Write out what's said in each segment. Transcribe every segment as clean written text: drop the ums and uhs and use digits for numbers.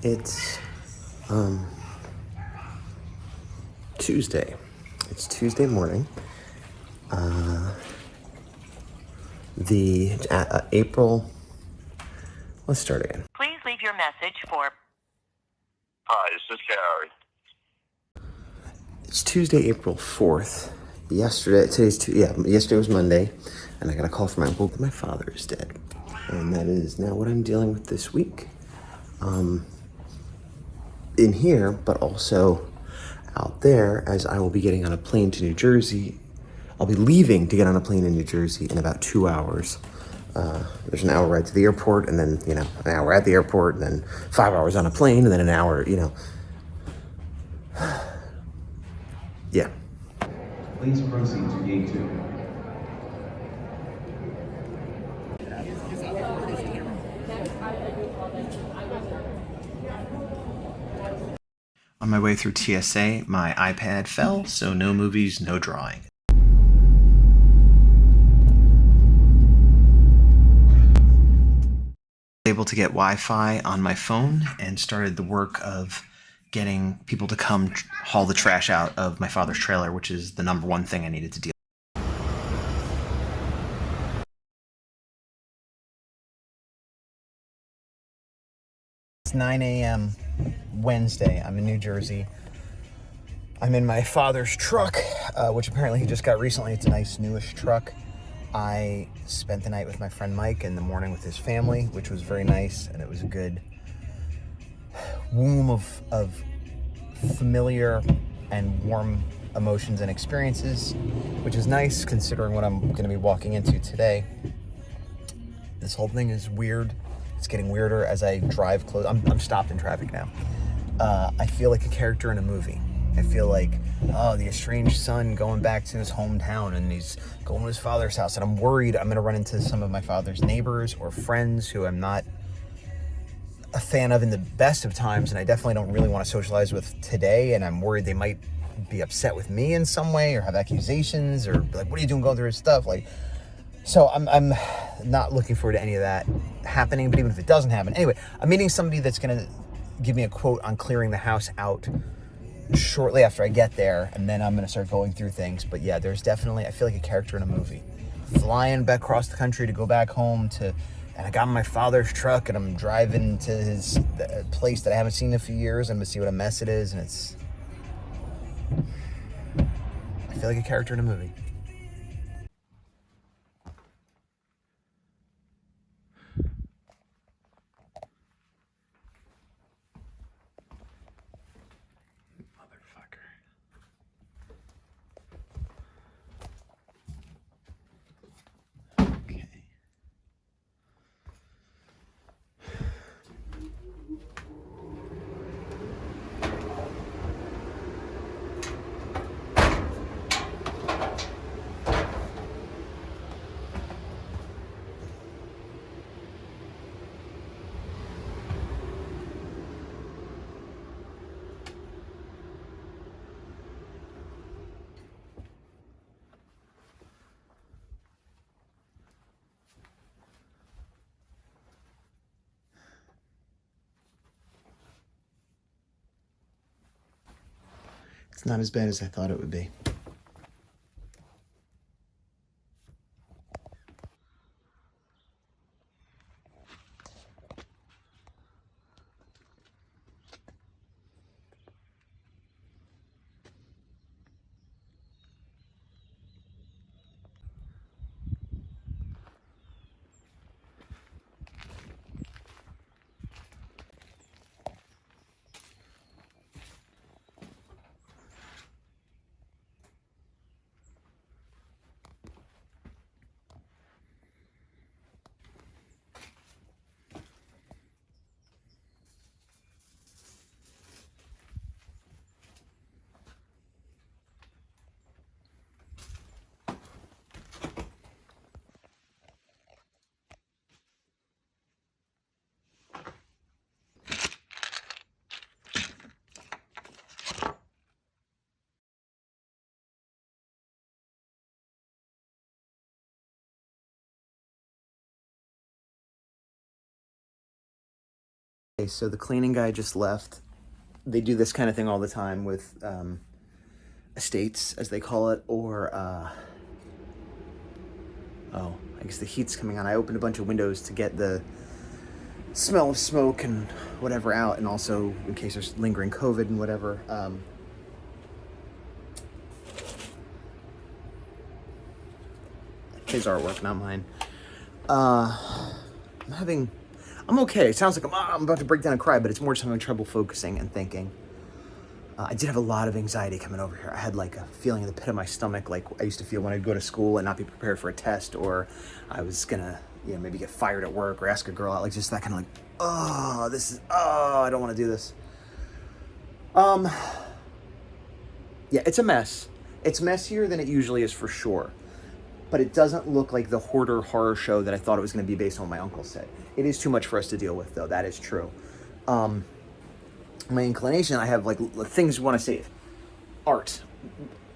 It's Tuesday. It's Tuesday morning. The April. Let's start again. Please leave your message for. Hi, this is Gary. It's Tuesday, April 4th. Yesterday was Monday, and I got a call from my uncle that my father is dead. And that is now what I'm dealing with this week. In here, but also out there, as I will be getting on a plane to New Jersey. I'll be leaving to get on a plane in New Jersey in about 2 hours. There's an hour ride to the airport, and then, an hour at the airport, and then 5 hours on a plane, and then an hour, Yeah. Please proceed to gate 2. On my way through TSA, my iPad fell, so no movies, no drawing. Able to get Wi-Fi on my phone and started the work of getting people to come haul the trash out of my father's trailer, which is the number one thing I needed to deal with. It's 9 a.m. Wednesday. I'm in New Jersey. I'm in my father's truck, which apparently he just got recently. It's a nice newish truck. I spent the night with my friend Mike and the morning with his family, which was very nice, and it was a good womb of familiar and warm emotions and experiences, which is nice considering what I'm going to be walking into today. This whole thing is weird. It's getting weirder as I drive close. I'm stopped in traffic now. I feel like a character in a movie. I feel like, the estranged son going back to his hometown, and he's going to his father's house, and I'm worried I'm going to run into some of my father's neighbors or friends who I'm not a fan of in the best of times, and I definitely don't really want to socialize with today, and I'm worried they might be upset with me in some way or have accusations or be like, what are you doing going through his stuff? So I'm not looking forward to any of that happening, but even if it doesn't happen. Anyway, I'm meeting somebody that's going to give me a quote on clearing the house out shortly after I get there, and then I'm going to start going through things. But yeah, there's definitely, I feel like a character in a movie. Flying back across the country to go back home and I got in my father's truck, and I'm driving to his place that I haven't seen in a few years, and I'm going to see what a mess it is, and I feel like a character in a movie. It's not as bad as I thought it would be. Okay, so the cleaning guy just left. They do this kind of thing all the time with estates, as they call it, or oh, I guess the heat's coming on. I opened a bunch of windows to get the smell of smoke and whatever out, and also in case there's lingering COVID and whatever. His artwork, not mine. I'm okay. It sounds like I'm about to break down and cry, but it's more just having trouble focusing and thinking. I did have a lot of anxiety coming over here. I had like a feeling in the pit of my stomach, like I used to feel when I'd go to school and not be prepared for a test, or I was gonna, maybe get fired at work or ask a girl out, like just that kind of like, I don't want to do this. Yeah, it's a mess. It's messier than it usually is for sure. But it doesn't look like the hoarder horror show that I thought it was going to be based on what my uncle said. It is too much for us to deal with, though. That is true. My inclination, I have like things I want to save. Art.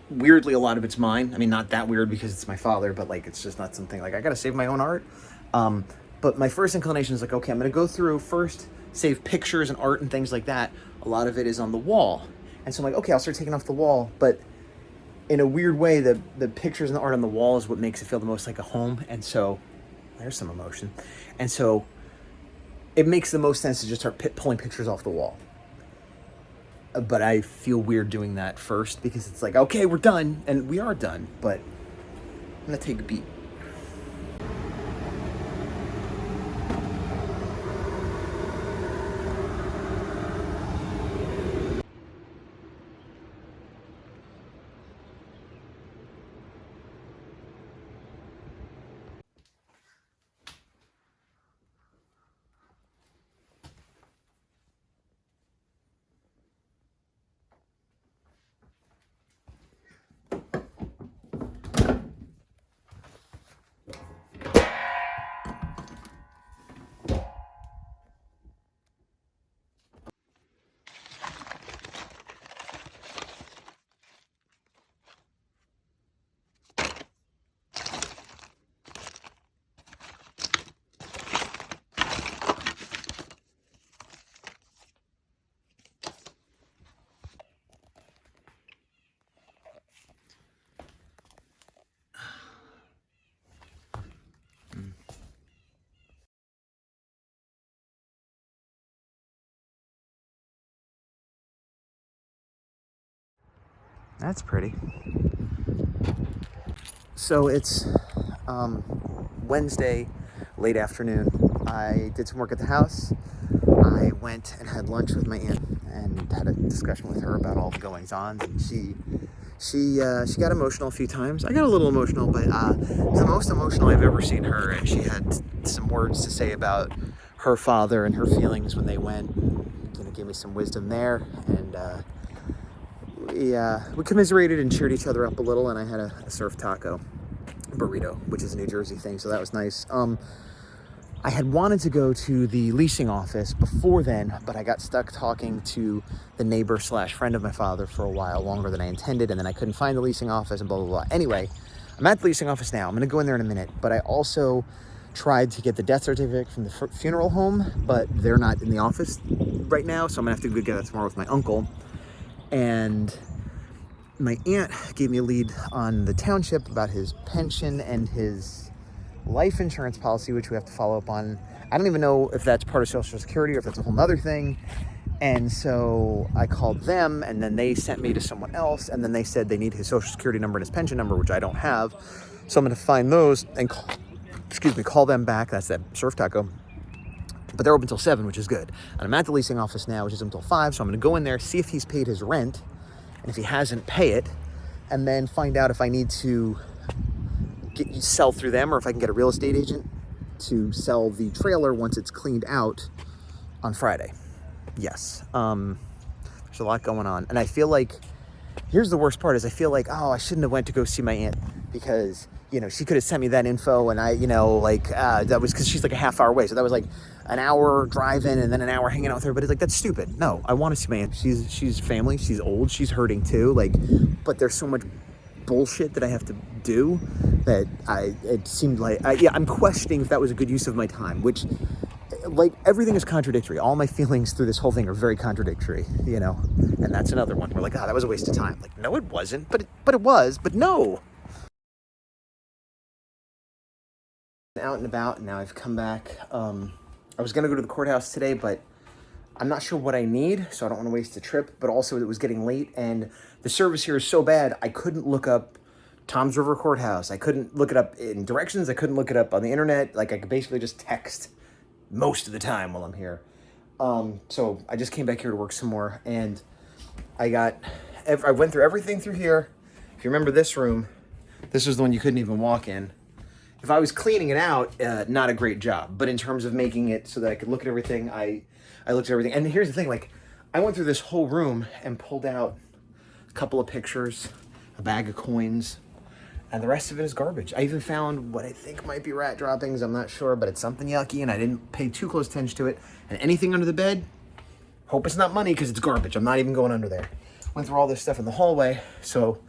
Weirdly, a lot of it's mine. I mean, not that weird because it's my father, but like it's just not something like I got to save my own art. But my first inclination is like, okay, I'm going to go through first, save pictures and art and things like that. A lot of it is on the wall. And so I'm like, okay, I'll start taking off the wall, but in a weird way, the pictures and the art on the wall is what makes it feel the most like a home. And so there's some emotion. And so it makes the most sense to just start pulling pictures off the wall. But I feel weird doing that first because it's like, okay, we're done. And we are done, but I'm going to take a beat. That's pretty. So it's Wednesday, late afternoon. I did some work at the house. I went and had lunch with my aunt and had a discussion with her about all the goings-ons. And she got emotional a few times. I got a little emotional, but the most emotional I've ever seen her. And she had some words to say about her father and her feelings when they went. Gave me some wisdom there, and we commiserated and cheered each other up a little, and I had a surf taco burrito, which is a New Jersey thing, so that was nice. I had wanted to go to the leasing office before then, but I got stuck talking to the neighbor / friend of my father for a while longer than I intended, and then I couldn't find the leasing office and blah, blah, blah. Anyway, I'm at the leasing office now. I'm going to go in there in a minute, but I also tried to get the death certificate from the funeral home, but they're not in the office right now, so I'm going to have to go get that tomorrow with my uncle. And my aunt gave me a lead on the township about his pension and his life insurance policy, which we have to follow up on. I don't even know if that's part of Social Security or if that's a whole nother thing. And so I called them, and then they sent me to someone else, and then they said they need his Social Security number and his pension number, which I don't have. So I'm going to find those and call them back. That's that surf taco. But they're open until 7, which is good. And I'm at the leasing office now, which is until 5. So I'm going to go in there, see if he's paid his rent. And if he hasn't, pay it. And then find out if I need to sell through them or if I can get a real estate agent to sell the trailer once it's cleaned out on Friday. Yes. There's a lot going on. And I feel like, here's the worst part is I feel like, I shouldn't have went to go see my aunt because, she could have sent me that info and that was because she's like a half hour away. So that was like an hour driving and then an hour hanging out with her. But it's like, that's stupid. No, I want to see my aunt. She's family. She's old. She's hurting too. But there's so much bullshit that I have to do that it seemed like, I'm questioning if that was a good use of my time, which like, everything is contradictory. All my feelings through this whole thing are very contradictory, you know? And that's another one. We're like, that was a waste of time. Like, no, it wasn't, but it was, but no. Out and about, and now I've come back. I was gonna go to the courthouse today, but I'm not sure what I need, so I don't want to waste the trip, but also it was getting late, and the service here is so bad, I couldn't look up Toms River Courthouse. I couldn't look it up in directions. I couldn't look it up on the internet. Like, I could basically just text most of the time while I'm here. So I just came back here to work some more, and I went through everything through here. If you remember this room, this was the one you couldn't even walk in. If I was cleaning it out, not a great job, but in terms of making it so that I could look at everything, I looked at everything. And here's the thing, like, I went through this whole room and pulled out a couple of pictures, a bag of coins, and the rest of it is garbage. I even found what I think might be rat droppings. I'm not sure, but it's something yucky, and I didn't pay too close attention to it. And anything under the bed, hope it's not money, because it's garbage. I'm not even going under there. Went through all this stuff in the hallway, so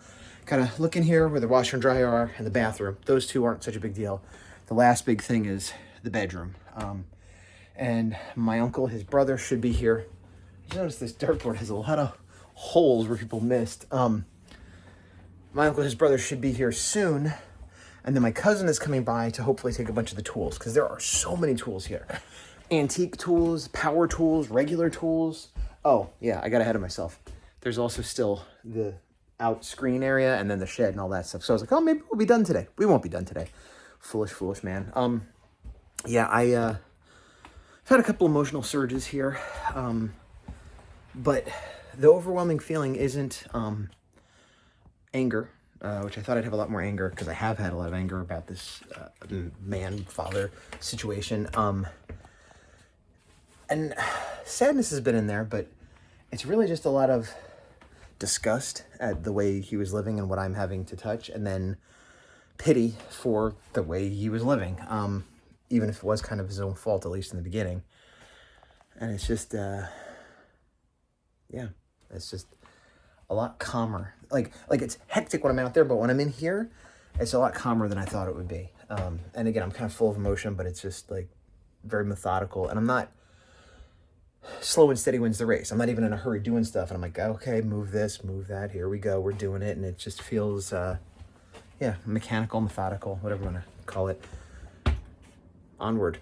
kind of look in here where the washer and dryer are and the bathroom. Those two aren't such a big deal. The last big thing is the bedroom. And my uncle, his brother, should be here. You notice this dartboard has a lot of holes where people missed. My uncle, his brother, should be here soon. And then my cousin is coming by to hopefully take a bunch of the tools, because there are so many tools here. Antique tools, power tools, regular tools. Oh, yeah, I got ahead of myself. There's also still the out screen area and then the shed and all that stuff. So I was like, oh, maybe we'll be done today. We won't be done today. Foolish man. Yeah, I've had a couple emotional surges here. But the overwhelming feeling isn't anger, which I thought I'd have a lot more anger, because I have had a lot of anger about this father situation. And sadness has been in there, but it's really just a lot of disgust at the way he was living and what I'm having to touch, and then pity for the way he was living, even if it was kind of his own fault, at least in the beginning. And it's just, yeah, it's just a lot calmer. Like it's hectic when I'm out there, but when I'm in here, it's a lot calmer than I thought it would be. And again, I'm kind of full of emotion, but it's just like very methodical, and I'm not slow and steady wins the race. I'm not even in a hurry doing stuff, and I'm like, okay, move this, move that, here we go, we're doing it, and it just feels, yeah, mechanical, methodical, whatever you want to call it. Onward.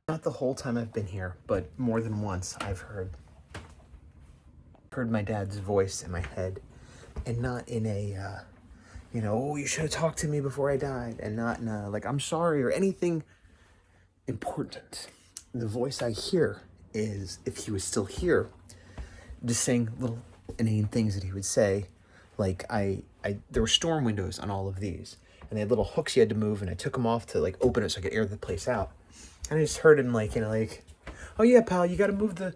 Not the whole time I've been here, but more than once I've heard my dad's voice in my head. And not in a, oh, you should have talked to me before I died. And not in a, like, I'm sorry or anything important. The voice I hear is, if he was still here, just saying little inane things that he would say. Like, there were storm windows on all of these. And they had little hooks you had to move, and I took them off to, like, open it so I could air the place out. And I just heard him, like, oh yeah, pal, you gotta move the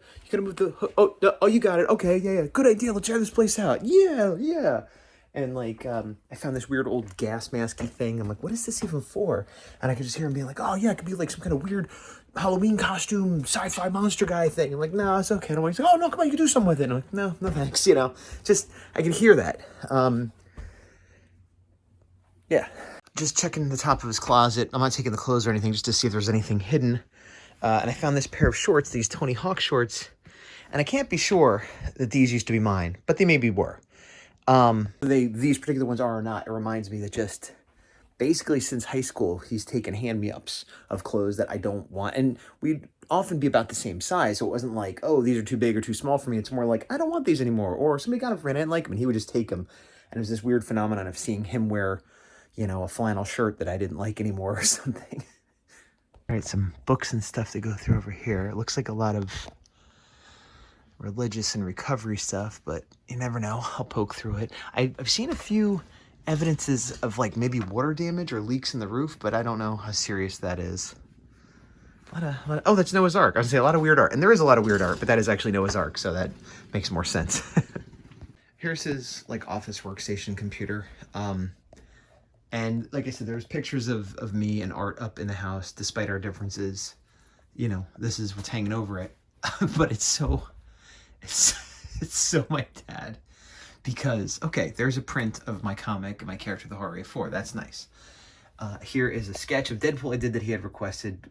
oh, you got it. Okay, yeah. Good idea. Let's air this place out. Yeah. And like, I found this weird old gas masky thing. I'm like, what is this even for? And I could just hear him being like, oh yeah, it could be like some kind of weird Halloween costume, sci-fi monster guy thing. I'm like, no, it's okay. And he's like, oh no, come on, you can do something with it. And I'm like, no thanks. Just, I could hear that. Yeah. Just checking the top of his closet. I'm not taking the clothes or anything, just to see if there's anything hidden. And I found this pair of shorts, these Tony Hawk shorts, and I can't be sure that these used to be mine, but they maybe were. These particular ones are or not. It reminds me that just basically since high school, he's taken hand-me-ups of clothes that I don't want. And we'd often be about the same size, so it wasn't like, oh, these are too big or too small for me. It's more like, I don't want these anymore. Or somebody got them for me and I didn't like them, and he would just take them. And it was this weird phenomenon of seeing him wear, a flannel shirt that I didn't like anymore or something. All right, some books and stuff to go through over here. It looks like a lot of religious and recovery stuff, but you never know. I'll poke through it. I've seen a few evidences of like maybe water damage or leaks in the roof, but I don't know how serious that is. Oh, that's Noah's Ark. I was gonna say a lot of weird art, and there is a lot of weird art, but that is actually Noah's Ark, so that makes more sense. Here's his like office workstation computer. And like I said, there's pictures of me and art up in the house, despite our differences. This is what's hanging over it. But it's so my dad. because, okay, there's a print of my comic, my character, the Horror 4. That's nice. Here is a sketch of Deadpool I did that he had requested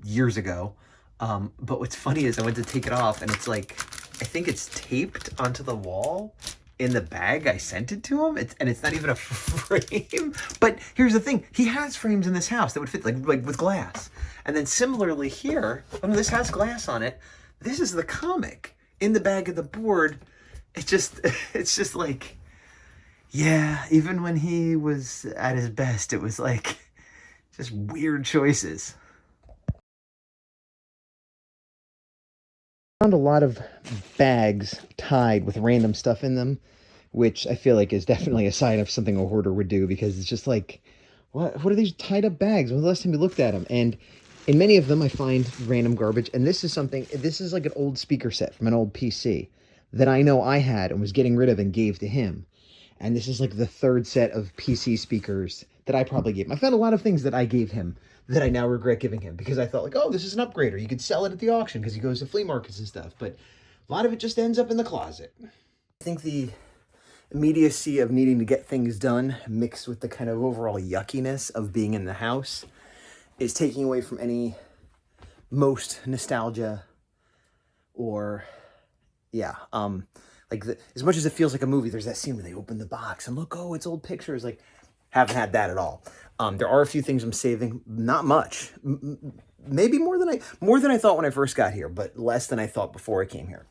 years ago. But what's funny is I went to take it off and it's like, I think it's taped onto the wall in the bag I sent it to him. And it's not even a frame. But here's the thing. He has frames in this house that would fit like with glass. And then similarly here, this has glass on it. This is the comic in the bag of the board. It's just like, yeah, even when he was at his best, it was like just weird choices. Found a lot of bags tied with random stuff in them, which I feel like is definitely a sign of something a hoarder would do, because it's just like, what are these tied up bags? When was the last time you looked at them? And in many of them, I find random garbage. And this is like an old speaker set from an old PC that I know I had and was getting rid of and gave to him. And this is like the third set of PC speakers that I probably gave him. I found a lot of things that I gave him that I now regret giving him, because I thought like, oh, this is an upgrader. You could sell it at the auction because he goes to flea markets and stuff. But a lot of it just ends up in the closet. I think the immediacy of needing to get things done mixed with the kind of overall yuckiness of being in the house is taking away from any most nostalgia or, yeah, like as much as it feels like a movie, there's that scene where they open the box and look, oh, it's old pictures. Like, haven't had that at all. There are a few things I'm saving, not much, maybe more than I thought when I first got here, but less than I thought before I came here.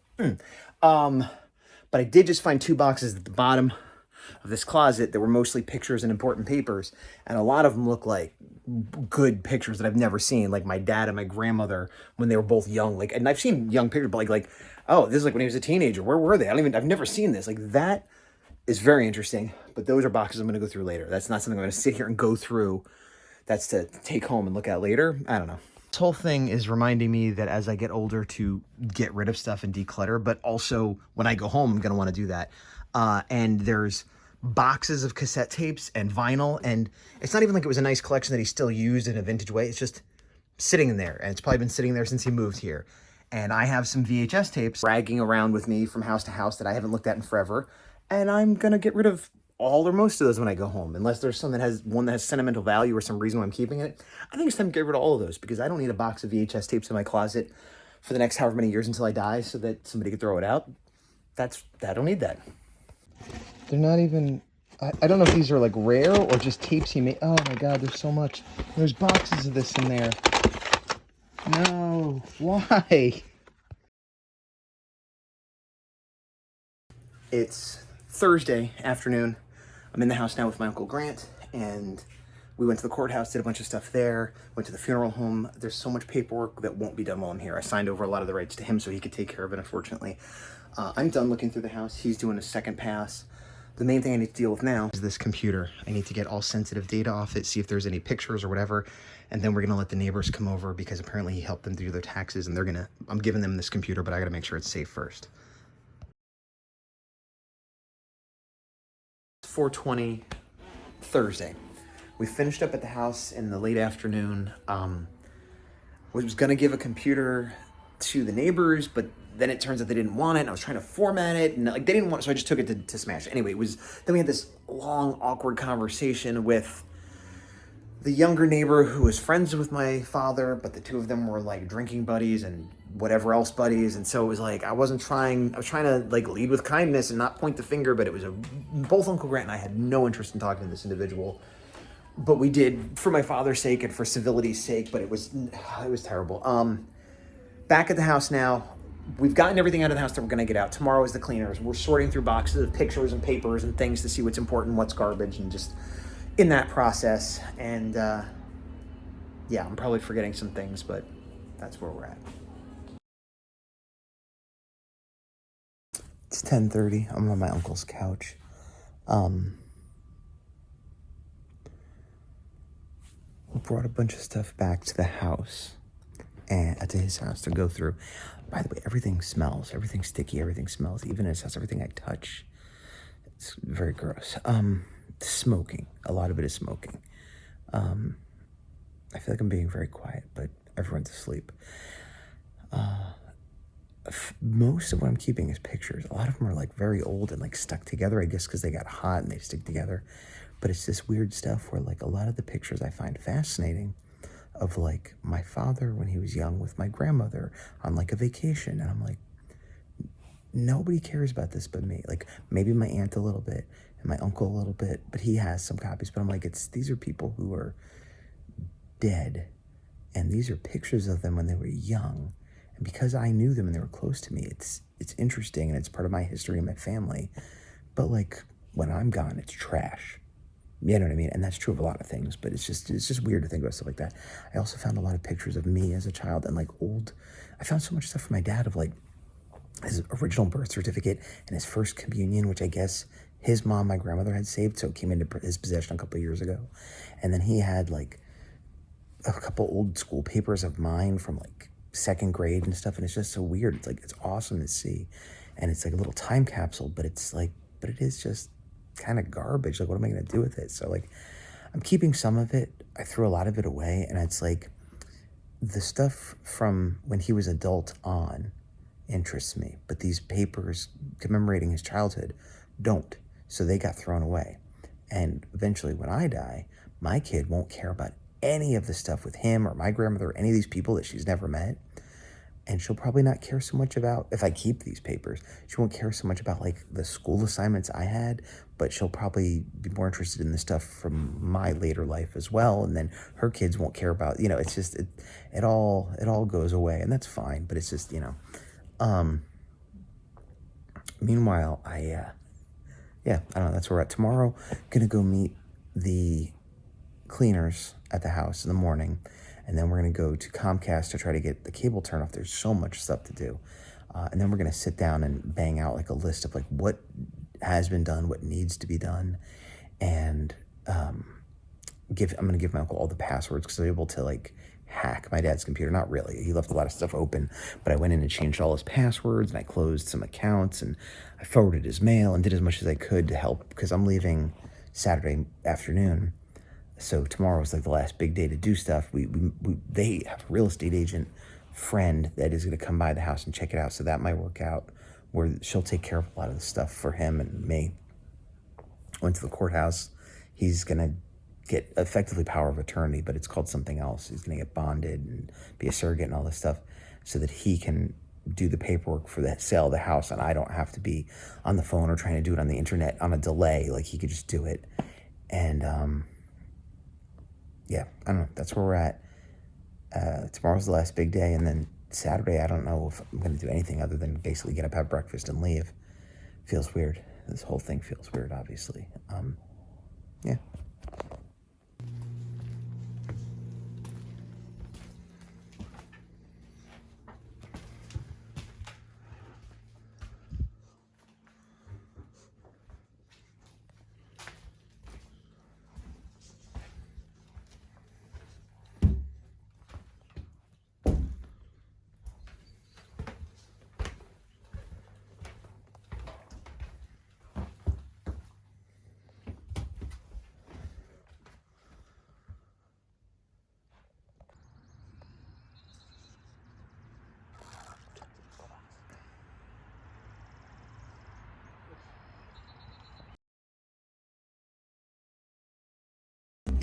But I did just find 2 boxes at the bottom of this closet that were mostly pictures and important papers, and a lot of them look like good pictures that I've never seen, like my dad and my grandmother when they were both young. Like, and I've seen young pictures, but like, oh, this is like when he was a teenager. Where were they? I've never seen this. Like, that is very interesting, but those are boxes I'm going to go through later. That's not something I'm going to sit here and go through. That's to take home and look at later. I don't know. This whole thing is reminding me that as I get older to get rid of stuff and declutter, but also when I go home, I'm going to want to do that. And there's boxes of cassette tapes and vinyl, and it's not even like it was a nice collection that he still used in a vintage way. It's just sitting in there, and it's probably been sitting there since he moved here. And I have some VHS tapes dragging around with me from house to house that I haven't looked at in forever, and I'm going to get rid of all or most of those when I go home, unless there's one that has sentimental value or some reason why I'm keeping it. I think it's time to get rid of all of those, because I don't need a box of VHS tapes in my closet for the next however many years until I die so that somebody could throw it out. I don't need that. They're not even, I don't know if these are like rare or just tapes he made. Oh my God, there's so much. There's boxes of this in there. No, why? It's Thursday afternoon. I'm in the house now with my Uncle Grant, and we went to the courthouse, did a bunch of stuff there, went to the funeral home. There's so much paperwork that won't be done while I'm here. I signed over a lot of the rights to him so he could take care of it, unfortunately. I'm done looking through the house. He's doing a second pass. The main thing I need to deal with now is this computer. I need to get all sensitive data off it, see if there's any pictures or whatever, and then we're gonna let the neighbors come over because apparently he helped them do their taxes, and I'm giving them this computer, but I gotta make sure it's safe first. 4:20 Thursday. We finished up at the house in the late afternoon. Was gonna give a computer to the neighbors, but then it turns out they didn't want it, and I was trying to format it, and like they didn't want it, so I just took it to Smash. Anyway, then we had this long, awkward conversation with the younger neighbor who was friends with my father, but the two of them were like drinking buddies and whatever else buddies, and so it was like I was trying to like lead with kindness and not point the finger, but it was both Uncle Grant and I had no interest in talking to this individual, but we did for my father's sake and for civility's sake, but it was terrible. Back at the house now. We've gotten everything out of the house that we're going to get out. Tomorrow is the cleaners. We're sorting through boxes of pictures and papers and things to see what's important, what's garbage, and just in that process. And yeah, I'm probably forgetting some things, but that's where we're at. It's 10:30. I'm on my uncle's couch. We brought a bunch of stuff back to the house. And to his house to go through. By the way, everything smells. Everything's sticky. Everything smells. Even his house, everything I touch, it's very gross. Smoking. A lot of it is smoking. I feel like I'm being very quiet, but everyone's asleep. most of what I'm keeping is pictures. A lot of them are like very old and like stuck together, I guess because they got hot and they stick together. But it's this weird stuff where like a lot of the pictures I find fascinating of like my father when he was young with my grandmother on like a vacation. And I'm like, nobody cares about this but me. Like maybe my aunt a little bit and my uncle a little bit, but he has some copies. But I'm like, these are people who are dead. And these are pictures of them when they were young. And because I knew them and they were close to me, it's interesting and it's part of my history and my family. But like when I'm gone, it's trash. You know what I mean? And that's true of a lot of things, but it's just weird to think about stuff like that. I also found a lot of pictures of me as a child and like I found so much stuff from my dad of like his original birth certificate and his first communion, which I guess his mom, my grandmother, had saved, so it came into his possession a couple of years ago. And then he had like a couple old school papers of mine from like second grade and stuff, and it's just so weird. It's like, it's awesome to see, and it's like a little time capsule, but it is just kind of garbage. Like, what am I going to do with it? So like, I'm keeping some of it. I threw a lot of it away, and it's like the stuff from when he was adult on interests me, but these papers commemorating his childhood don't. So they got thrown away. And eventually when I die, my kid won't care about any of the stuff with him or my grandmother or any of these people that she's never met. And she'll probably not care so much about, if I keep these papers, she won't care so much about like the school assignments I had, but she'll probably be more interested in the stuff from my later life as well. And then her kids won't care about, it's just, it all goes away, and that's fine. But it's just, meanwhile, I don't know, that's where we're at. Tomorrow, gonna go meet the cleaners at the house in the morning, and then we're going to go to Comcast to try to get the cable turned off. There's so much stuff to do. And then we're going to sit down and bang out like a list of like what has been done, what needs to be done. And I'm going to give my uncle all the passwords because I'm able to like hack my dad's computer. Not really. He left a lot of stuff open, but I went in and changed all his passwords, and I closed some accounts, and I forwarded his mail and did as much as I could to help because I'm leaving Saturday afternoon. So tomorrow is like the last big day to do stuff. They have a real estate agent friend that is going to come by the house and check it out. So that might work out where she'll take care of a lot of the stuff for him and me. Went to the courthouse. He's going to get effectively power of attorney, but it's called something else. He's going to get bonded and be a surrogate and all this stuff so that he can do the paperwork for the sale of the house. And I don't have to be on the phone or trying to do it on the internet on a delay. Like he could just do it. And, yeah, I don't know. That's where we're at. Tomorrow's the last big day, and then Saturday, I don't know if I'm going to do anything other than basically get up, have breakfast, and leave. Feels weird. This whole thing feels weird, obviously. Yeah.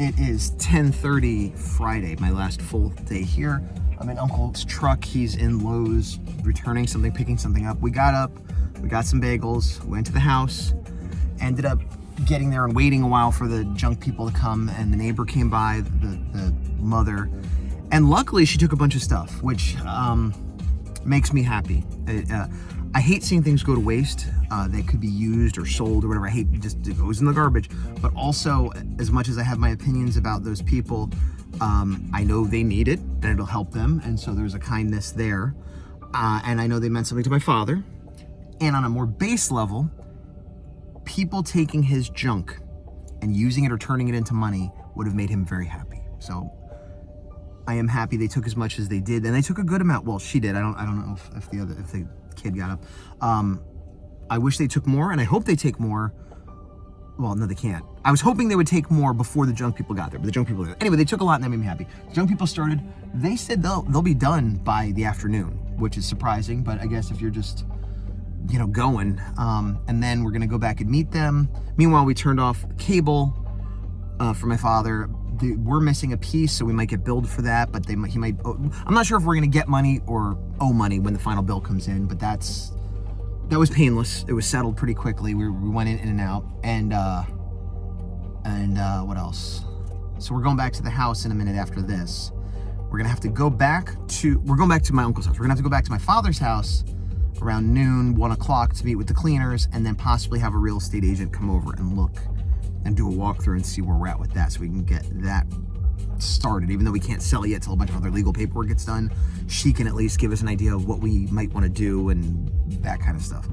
It is 10:30 Friday, my last full day here. I'm in Uncle's truck. He's in Lowe's, returning something, picking something up. We got up, we got some bagels, went to the house, ended up getting there and waiting a while for the junk people to come, and the neighbor came by, the mother, and luckily she took a bunch of stuff, which makes me happy. I hate seeing things go to waste that could be used or sold or whatever. I hate it goes in the garbage. But also, as much as I have my opinions about those people, I know they need it and it'll help them. And so there's a kindness there. And I know they meant something to my father. And on a more base level, people taking his junk and using it or turning it into money would have made him very happy. So I am happy they took as much as they did, and they took a good amount. Well, she did. I don't know if the kid got up. I wish they took more, and I hope they take more. Well, no, they can't. I was hoping they would take more before the junk people got there, but the junk people, anyway, they took a lot and that made me happy. The junk people started, they said they'll be done by the afternoon. which is surprising, but I guess if you're just, you know, going, and then we're gonna go back and meet them. Meanwhile, we turned off cable for my father. We're missing a piece, so we might get billed for that, but he might, I'm not sure if we're gonna get money or owe money when the final bill comes in, but that was painless. It was settled pretty quickly. We went in and out, and what else? So we're going back to the house in a minute after this. We're gonna have to go back to, we're going back to my uncle's house. We're gonna have to go back to my father's house around noon, 1 o'clock to meet with the cleaners, and then possibly have a real estate agent come over and look and do a walkthrough and see where we're at with that, so we can get that started. Even though we can't sell it yet till a bunch of other legal paperwork gets done, she can at least give us an idea of what we might want to do and that kind of stuff.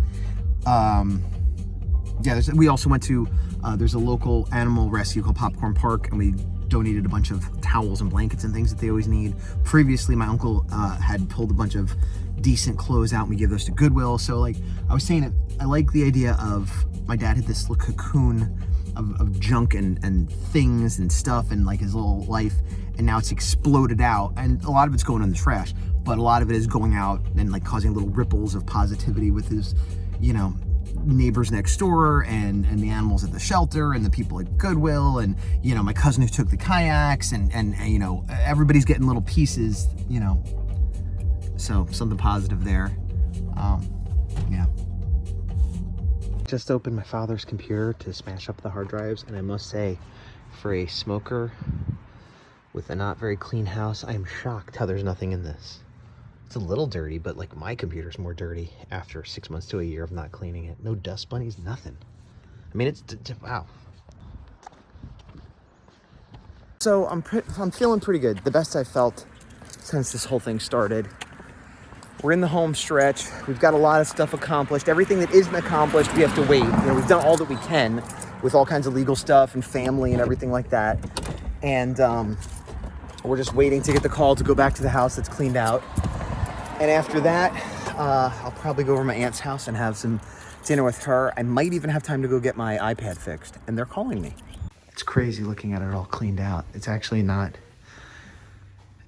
Yeah, we also went to, there's a local animal rescue called Popcorn Park, and we donated a bunch of towels and blankets and things that they always need. Previously, my uncle had pulled a bunch of decent clothes out, and we give those to Goodwill. So like I was saying, I like the idea of, my dad had this little cocoon of junk and things and stuff and like his little life, and now it's exploded out, and a lot of it's going in the trash, but a lot of it is going out and like causing little ripples of positivity with his, you know, neighbors next door and the animals at the shelter and the people at Goodwill, and you know, my cousin who took the kayaks, and you know, everybody's getting little pieces, you know, so something positive there. Yeah. Just opened my father's computer to smash up the hard drives, and I must say, for a smoker with a not very clean house, I am shocked how there's nothing in this. It's a little dirty, but like my computer's more dirty after 6 months to a year of not cleaning it. No dust bunnies, nothing. I mean, it's wow. So I'm feeling pretty good. The best I've felt since this whole thing started. We're in the home stretch. We've got a lot of stuff accomplished. Everything that isn't accomplished, we have to wait. You know, we've done all that we can with all kinds of legal stuff and family and everything like that. And we're just waiting to get the call to go back to the house that's cleaned out. And after that, I'll probably go over to my aunt's house and have some dinner with her. I might even have time to go get my iPad fixed, and they're calling me. It's crazy looking at it all cleaned out. It's actually not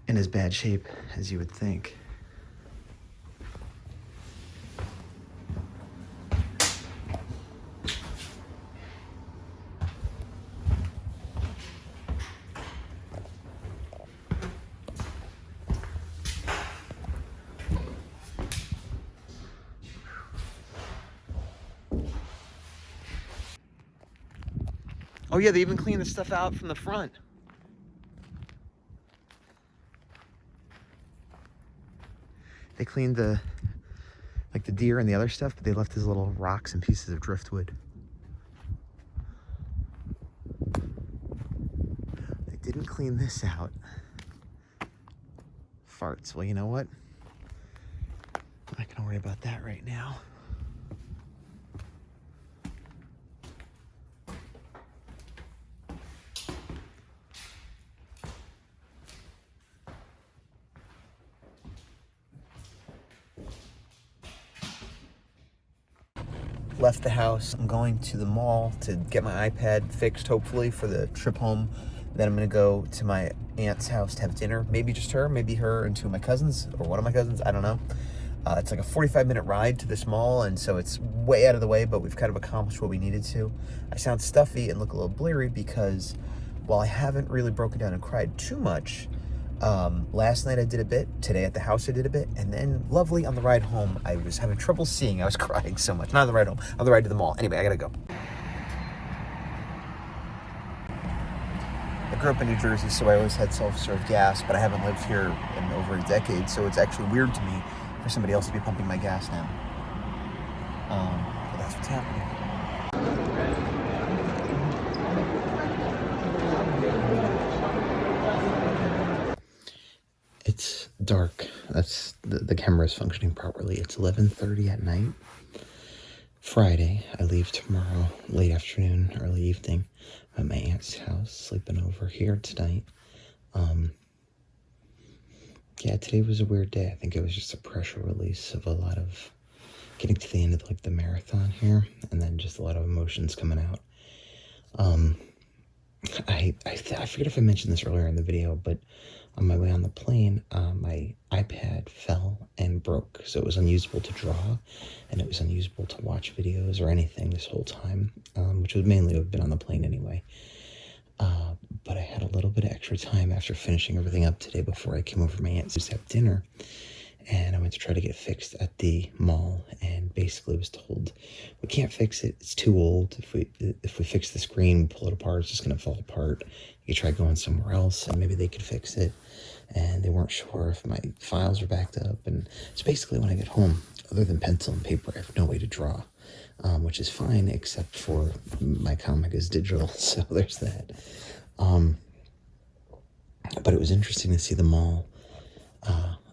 in as bad shape as you would think. Oh yeah, they even cleaned the stuff out from the front. They cleaned the deer and the other stuff, but they left his little rocks and pieces of driftwood. They didn't clean this out. Farts. Well, you know what? I'm not gonna worry about that right now. Left the house. I'm going to the mall to get my iPad fixed, hopefully, for the trip home. Then I'm gonna go to my aunt's house to have dinner. Maybe just her, maybe her and two of my cousins, or one of my cousins, I don't know. It's like a 45-minute ride to this mall, and so it's way out of the way, but we've kind of accomplished what we needed to. I sound stuffy and look a little bleary because while I haven't really broken down and cried too much, last night I did a bit, today at the house I did a bit, and then lovely on the ride home, I was having trouble seeing. I was crying so much. Not on the ride home, on the ride to the mall. Anyway, I gotta go. I grew up in New Jersey, so I always had self-serve gas, but I haven't lived here in over a decade, so it's actually weird to me for somebody else to be pumping my gas now. But that's what's happening. It's dark. That's the camera is functioning properly. It's 11:30 at night. Friday. I leave tomorrow late afternoon, early evening. I'm at my aunt's house, sleeping over here tonight. Yeah, today was a weird day. I think it was just a pressure release of a lot of getting to the end of like the marathon here, and then just a lot of emotions coming out. I forget if I mentioned this earlier in the video, but on my way on the plane, my iPad fell and broke. So it was unusable to draw, and it was unusable to watch videos or anything this whole time, which would mainly have been on the plane anyway. But I had a little bit of extra time after finishing everything up today before I came over to my aunt's to have dinner. And I went to try to get it fixed at the mall, and basically was told, we can't fix it, it's too old. If we fix the screen, pull it apart, it's just going to fall apart. You try going somewhere else and maybe they could fix it. And they weren't sure if my files were backed up. And so basically when I get home, other than pencil and paper, I have no way to draw, which is fine, except for my comic is digital, so there's that. But it was interesting to see the mall,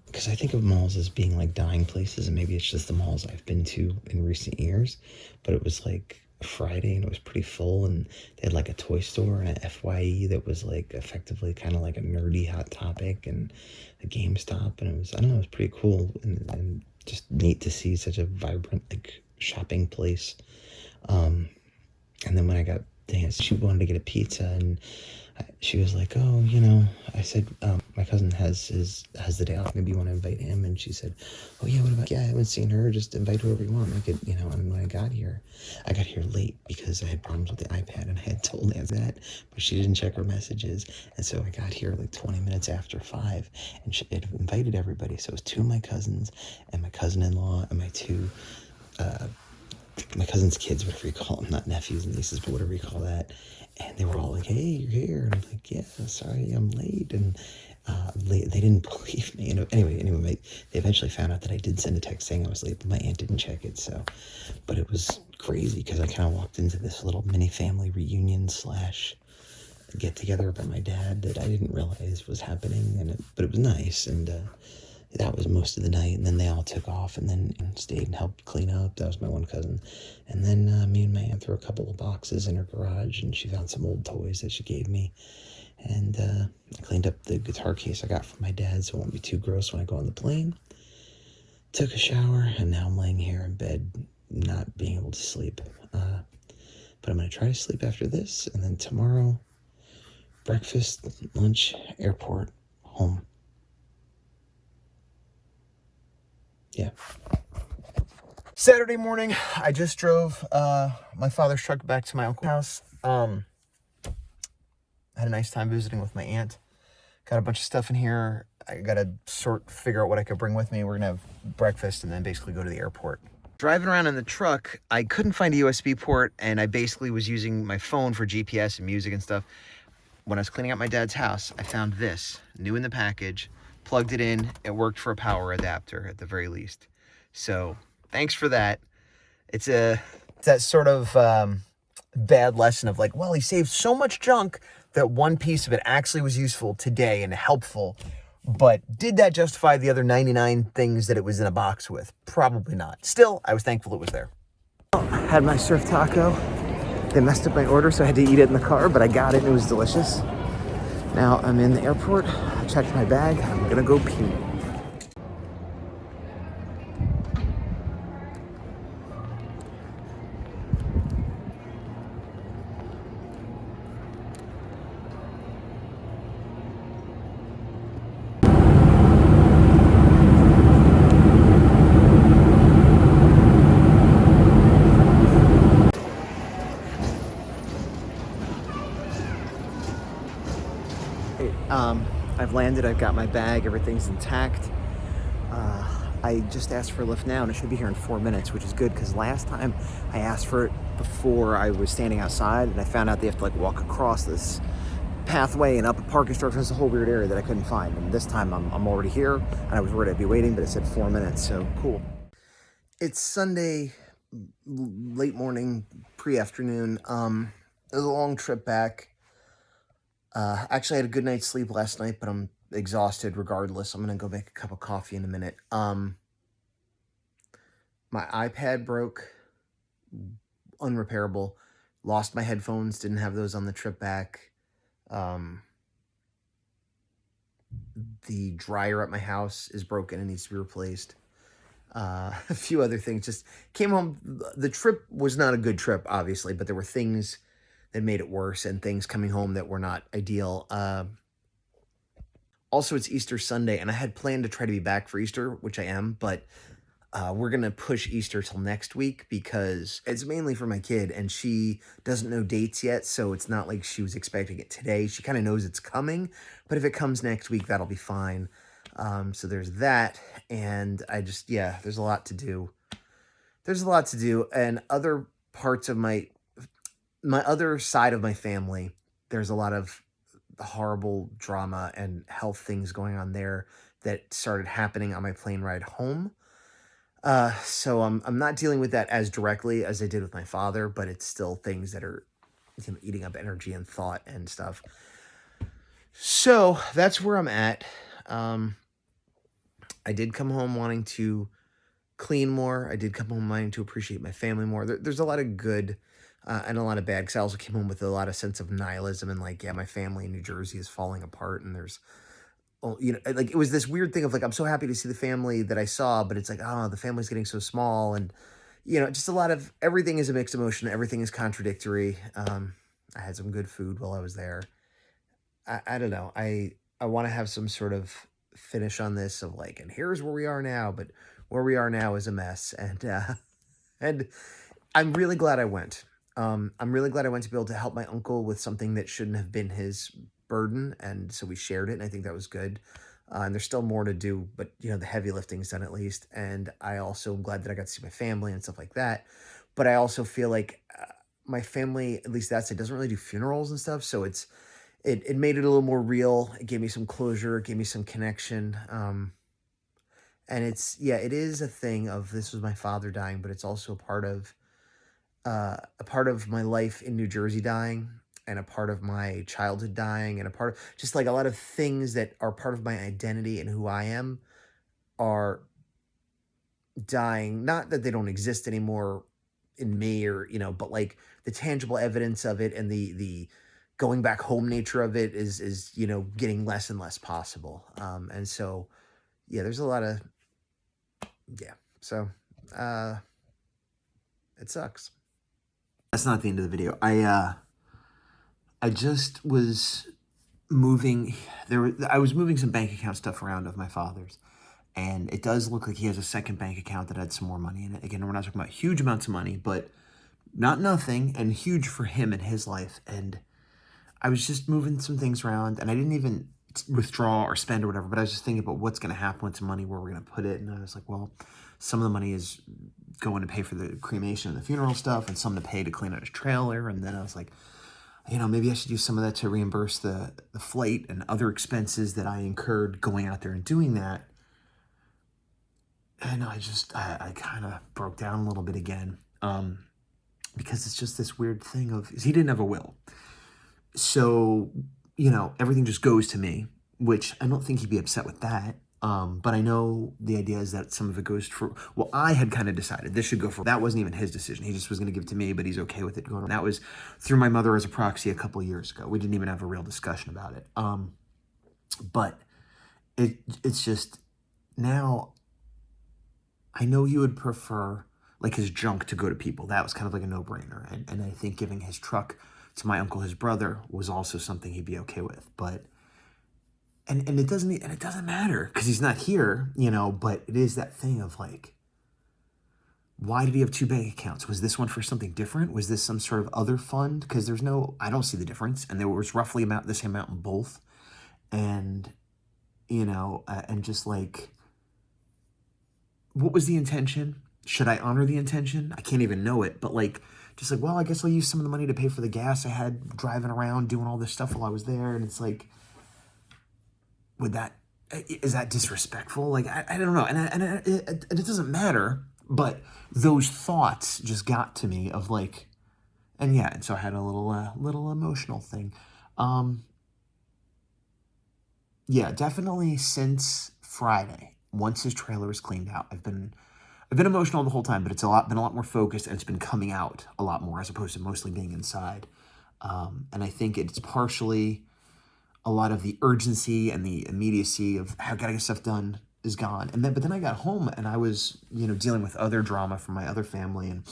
because I think of malls as being like dying places, and maybe it's just the malls I've been to in recent years, but it was like Friday and it was pretty full, and they had like a toy store and a FYE that was like effectively kind of like a nerdy Hot Topic and a GameStop, and it was, I don't know, it was pretty cool and just neat to see such a vibrant like shopping place. And then when I got danced, she wanted to get a pizza, and she was like, oh, you know, I said, my cousin has the day off, maybe you want to invite him? And she said, oh yeah, what about, yeah, I haven't seen her, just invite whoever you want, make it, you know. And when I got here late because I had problems with the iPad, and I had told Nancy that, but she didn't check her messages, and so I got here like 20 minutes after 5, and she had invited everybody, so it was 2 of my cousins, and my cousin-in-law, and my cousin's kids, whatever you call them, not nephews and nieces, but whatever you call that. And they were all like, hey, you're here. And I'm like, yeah, sorry, I'm late. And they didn't believe me. And anyway, they eventually found out that I did send a text saying I was late, but my aunt didn't check it. So, but it was crazy because I kind of walked into this little mini family reunion / get together about my dad that I didn't realize was happening. But it was nice. And that was most of the night, and then they all took off and then stayed and helped clean up. That was my one cousin. And then me and my aunt threw a couple of boxes in her garage, and she found some old toys that she gave me. And I cleaned up the guitar case I got from my dad so it won't be too gross when I go on the plane. Took a shower, and now I'm laying here in bed not being able to sleep. But I'm going to try to sleep after this, and then tomorrow, breakfast, lunch, airport, home. Yeah. Saturday morning, I just drove my father's truck back to my uncle's house. I had a nice time visiting with my aunt. Got a bunch of stuff in here. I got to figure out what I could bring with me. We're going to have breakfast and then basically go to the airport. Driving around in the truck, I couldn't find a USB port, and I basically was using my phone for GPS and music and stuff. When I was cleaning out my dad's house, I found this, new in the package, plugged it in. It worked for a power adapter at the very least. So thanks for that. It's that sort of bad lesson of like, well, he saved so much junk that one piece of it actually was useful today and helpful. But did that justify the other 99 things that it was in a box with? Probably not. Still, I was thankful it was there. I had my surf taco. They messed up my order, so I had to eat it in the car, but I got it and it was delicious. Now I'm in the airport. I checked my bag. I'm gonna go pee. I've landed, I've got my bag, everything's intact. I just asked for a lift now and it should be here in 4 minutes, which is good because last time I asked for it before I was standing outside and I found out they have to like walk across this pathway and up a parking structure. It's a whole weird area that I couldn't find. And this time I'm already here and I was worried I'd be waiting, but it said 4 minutes, so cool. It's Sunday, late morning, pre-afternoon. It was a long trip back. Actually, I had a good night's sleep last night, but I'm exhausted regardless. I'm going to go make a cup of coffee in a minute. My iPad broke, unrepairable. Lost my headphones, didn't have those on the trip back. The dryer at my house is broken and needs to be replaced. A few other things. Just came home. The trip was not a good trip, obviously, but there were things that made it worse, and things coming home that were not ideal. Also, it's Easter Sunday, and I had planned to try to be back for Easter, which I am, but we're going to push Easter till next week because it's mainly for my kid, and she doesn't know dates yet, so it's not like she was expecting it today. She kind of knows it's coming, but if it comes next week, that'll be fine. So there's that, and there's a lot to do. There's a lot to do, and other parts of my other side of my family, there's a lot of horrible drama and health things going on there that started happening on my plane ride home. So I'm not dealing with that as directly as I did with my father, but it's still things that are eating up energy and thought and stuff. So that's where I'm at. I did come home wanting to clean more. I did come home wanting to appreciate my family more. There's a lot of good and a lot of bad, because I also came home with a lot of sense of nihilism and like, yeah, my family in New Jersey is falling apart, and there's, like it was this weird thing of like, I'm so happy to see the family that I saw, but it's like, oh, the family's getting so small, and just a lot of everything is a mixed emotion. Everything is contradictory. I had some good food while I was there. I don't know. I want to have some sort of finish on this of like, and here's where we are now, but where we are now is a mess, and I'm really glad I went. I'm really glad I went to be able to help my uncle with something that shouldn't have been his burden, and so we shared it, and I think that was good. And there's still more to do, but the heavy lifting's done at least, and I also am glad that I got to see my family and stuff like that. But I also feel like my family, at least that side, doesn't really do funerals and stuff, so it made it a little more real. It gave me some closure, it gave me some connection. And it is a thing of, this was my father dying, but it's also a part of my life in New Jersey dying, and a part of my childhood dying, and a part of just like a lot of things that are part of my identity and who I am are dying. Not that they don't exist anymore in me, or, but like the tangible evidence of it and the going back home nature of it is getting less and less possible. And so, there's a lot of, so, it sucks. That's not the end of the video. I just was moving. I was moving some bank account stuff around of my father's, and it does look like he has a second bank account that had some more money in it. Again, we're not talking about huge amounts of money, but not nothing, and huge for him in his life. And I was just moving some things around, and I didn't even withdraw or spend or whatever, but I was just thinking about what's going to happen with the money, where we're going to put it. And I was like, well, some of the money is going to pay for the cremation and the funeral stuff, and some to pay to clean out his trailer. And then I was like, maybe I should use some of that to reimburse the flight and other expenses that I incurred going out there and doing that. And I kind of broke down a little bit again, because it's just this weird thing of, he didn't have a will. So, everything just goes to me, which I don't think he'd be upset with that. But I know the idea is that some of it goes for, well, I had kind of decided this should go for, that wasn't even his decision. He just was going to give it to me, but he's okay with it going on. That was through my mother as a proxy a couple of years ago. We didn't even have a real discussion about it. But it's just, now I know he would prefer like his junk to go to people. That was kind of like a no-brainer. And I think giving his truck to my uncle, his brother, was also something he'd be okay with. But and it doesn't matter because he's not here, but it is that thing of like, why did he have two bank accounts? Was this one for something different? Was this some sort of other fund? Because I don't see the difference. And there was roughly the same amount in both. And, and just like, what was the intention? Should I honor the intention? I can't even know it, but like, just like, well, I guess I'll use some of the money to pay for the gas I had driving around doing all this stuff while I was there. And it's like, is that disrespectful? Like, I don't know. And it doesn't matter, but those thoughts just got to me of like, and so I had a little emotional thing. Definitely since Friday, once his trailer was cleaned out, I've been emotional the whole time, but it's been a lot more focused, and it's been coming out a lot more as opposed to mostly being inside. And I think it's partially a lot of the urgency and the immediacy of how gotta get stuff done is gone. But then I got home and I was, dealing with other drama from my other family, and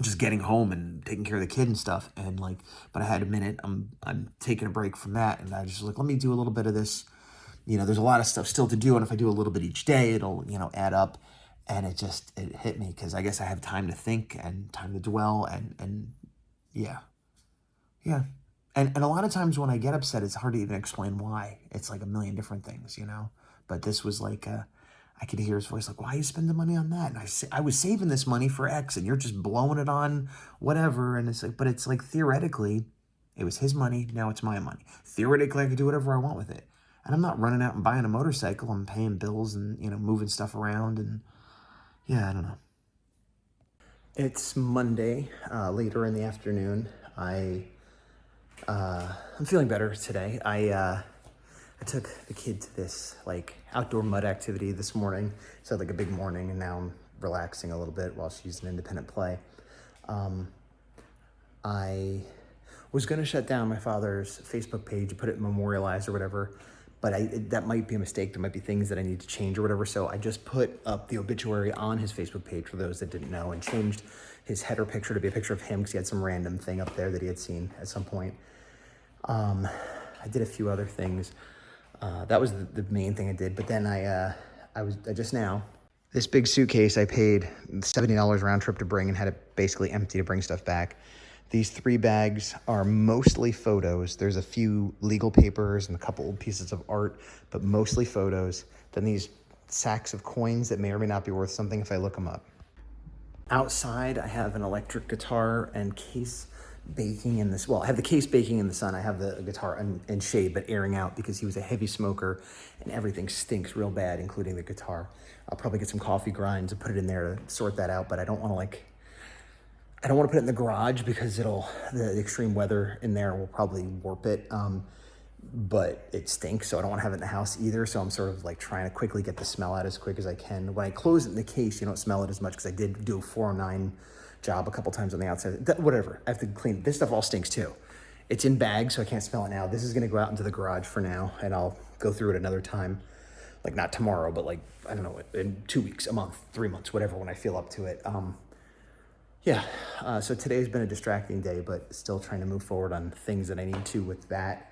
just getting home and taking care of the kid and stuff. And like, but I had a minute. I'm taking a break from that, and I just was like, let me do a little bit of this. You know, there's a lot of stuff still to do, and if I do a little bit each day, it'll, you know, add up. And it hit me, because I guess I have time to think and time to dwell, and yeah. And a lot of times when I get upset, it's hard to even explain why. It's like a million different things, you know. But this was like, I could hear his voice like, why are you spending money on that? And I was saving this money for X, and you're just blowing it on whatever. And it's like, but it's like, theoretically, it was his money. Now it's my money. Theoretically, I could do whatever I want with it. And I'm not running out and buying a motorcycle. I'm paying bills and, you know, moving stuff around. And yeah, I don't know. It's Monday, later in the afternoon. I'm feeling better today. I took the kid to this like outdoor mud activity this morning. So like a big morning, and now I'm relaxing a little bit while she's in independent play. I was gonna shut down my father's Facebook page, put it memorialized or whatever, but that might be a mistake. There might be things that I need to change or whatever. So I just put up the obituary on his Facebook page for those that didn't know, and changed his header picture to be a picture of him, because he had some random thing up there that he had seen at some point. I did a few other things. That was the main thing I did. But then I just now, this big suitcase I paid $70 round trip to bring, and had it basically empty to bring stuff back. These 3 bags are mostly photos. There's a few legal papers and a couple old pieces of art, but mostly photos. Then these sacks of coins that may or may not be worth something if I look them up. Outside, I have an electric guitar and case baking in this. Well, I have the case baking in the sun. I have the guitar in shade, but airing out, because he was a heavy smoker and everything stinks real bad, including the guitar. I'll probably get some coffee grinds and put it in there to sort that out, but I don't want to put it in the garage, because the extreme weather in there will probably warp it. But it stinks, so I don't want to have it in the house either. So I'm sort of like trying to quickly get the smell out as quick as I can. When I close it in the case, you don't smell it as much, because I did do a 409 job a couple times on the outside. Whatever, I have to clean. This stuff all stinks too. It's in bags, so I can't smell it now. This is going to go out into the garage for now, and I'll go through it another time. Like not tomorrow, but like, I don't know, in 2 weeks, a month, 3 months, whatever, when I feel up to it. So today's been a distracting day, but still trying to move forward on things that I need to with that.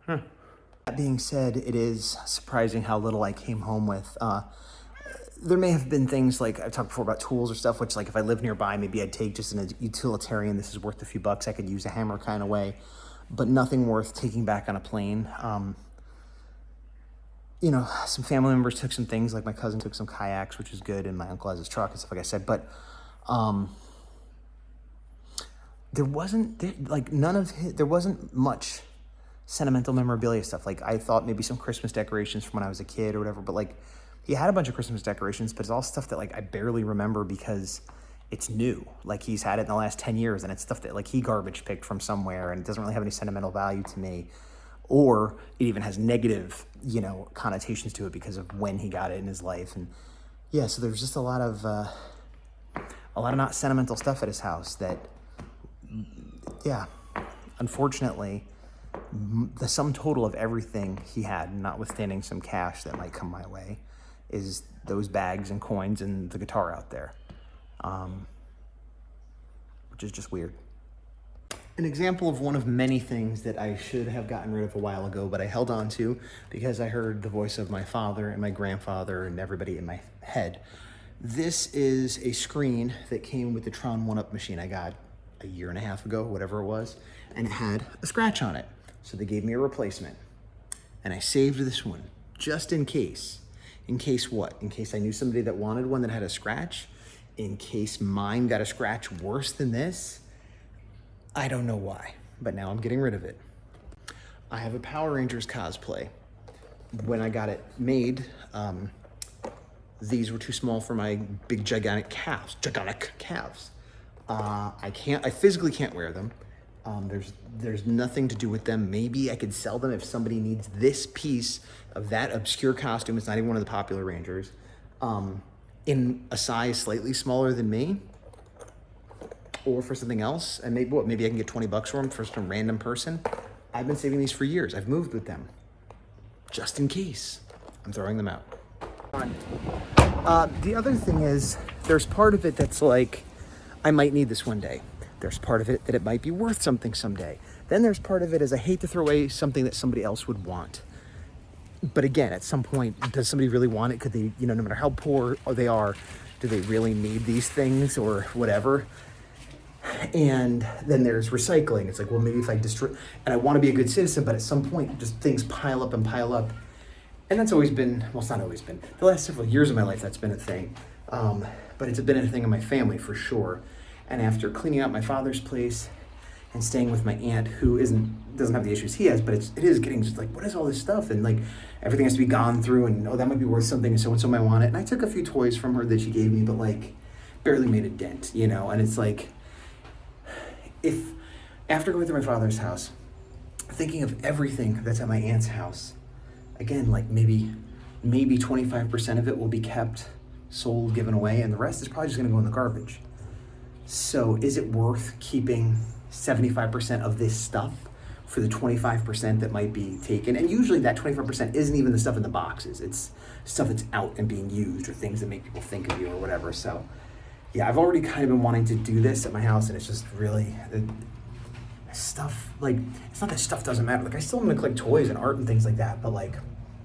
That being said, it is surprising how little I came home with. There may have been things like I've talked before about tools or stuff, which like if I live nearby, maybe I'd take just in a utilitarian, this is worth a few bucks, I could use a hammer kind of way, but nothing worth taking back on a plane. You know, some family members took some things, like my cousin took some kayaks, which is good, and my uncle has his truck and stuff, like I said, but there wasn't much sentimental memorabilia stuff. Like I thought maybe some Christmas decorations from when I was a kid or whatever, but like he had a bunch of Christmas decorations, but it's all stuff that like I barely remember because it's new. Like he's had it in the last 10 years, and it's stuff that like he garbage picked from somewhere, and it doesn't really have any sentimental value to me, or it even has negative, you know, connotations to it because of when he got it in his life. And yeah, so there's just a lot of not sentimental stuff at his house that, yeah, unfortunately, the sum total of everything he had, notwithstanding some cash that might come my way, is those bags and coins and the guitar out there, which is just weird. An example of one of many things that I should have gotten rid of a while ago, but I held on to because I heard the voice of my father and my grandfather and everybody in my head. This is a screen that came with the Tron 1-Up machine I got a year and a half ago, whatever it was, and it had a scratch on it. So they gave me a replacement, and I saved this one just in case. In case what? In case I knew somebody that wanted one that had a scratch, in case mine got a scratch worse than this. I don't know why, but now I'm getting rid of it. I have a Power Rangers cosplay. When I got it made, these were too small for my big gigantic calves. I physically can't wear them. There's nothing to do with them. Maybe I could sell them if somebody needs this piece of that obscure costume. It's not even one of the popular Rangers. In a size slightly smaller than me, or for something else, and maybe I can get 20 bucks for them for some random person. I've been saving these for years. I've moved with them, just in case. I'm throwing them out. The other thing is, there's part of it that's like, I might need this one day. There's part of it that it might be worth something someday. Then there's part of it is I hate to throw away something that somebody else would want. But again, at some point, does somebody really want it? Could they, no matter how poor they are, do they really need these things or whatever? And then there's recycling. It's like, well, maybe if I destroy, and I want to be a good citizen, but at some point, just things pile up and pile up. And that's always been, well, it's not always been, the last several years of my life, that's been a thing. But it's been a thing in my family for sure. And after cleaning out my father's place and staying with my aunt, who doesn't have the issues he has, but it is getting just like, what is all this stuff? And like, everything has to be gone through, and that might be worth something, and so might want it. And I took a few toys from her that she gave me, but like, barely made a dent, and it's like, if after going through my father's house, thinking of everything that's at my aunt's house, again, like maybe 25% of it will be kept, sold, given away, and the rest is probably just gonna go in the garbage. So is it worth keeping 75% of this stuff for the 25% that might be taken? And usually that 25% isn't even the stuff in the boxes. It's stuff that's out and being used, or things that make people think of you or whatever. So yeah, I've already kind of been wanting to do this at my house, and it's just really stuff, like, it's not that stuff doesn't matter. Like, I still want to collect toys and art and things like that, but like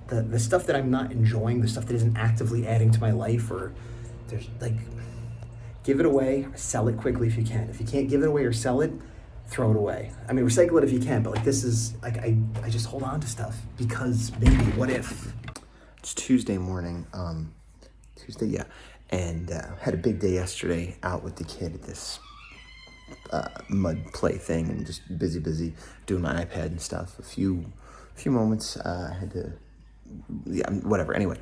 the stuff that I'm not enjoying, the stuff that isn't actively adding to my life, or there's like, give it away, sell it quickly if you can. If you can't give it away or sell it, throw it away. I mean, recycle it if you can, but like, this is like, I just hold on to stuff because maybe, what if? It's Tuesday morning, and had a big day yesterday out with the kid at this mud play thing, and just busy doing my iPad and stuff. A few moments, I had to, whatever. Anyway,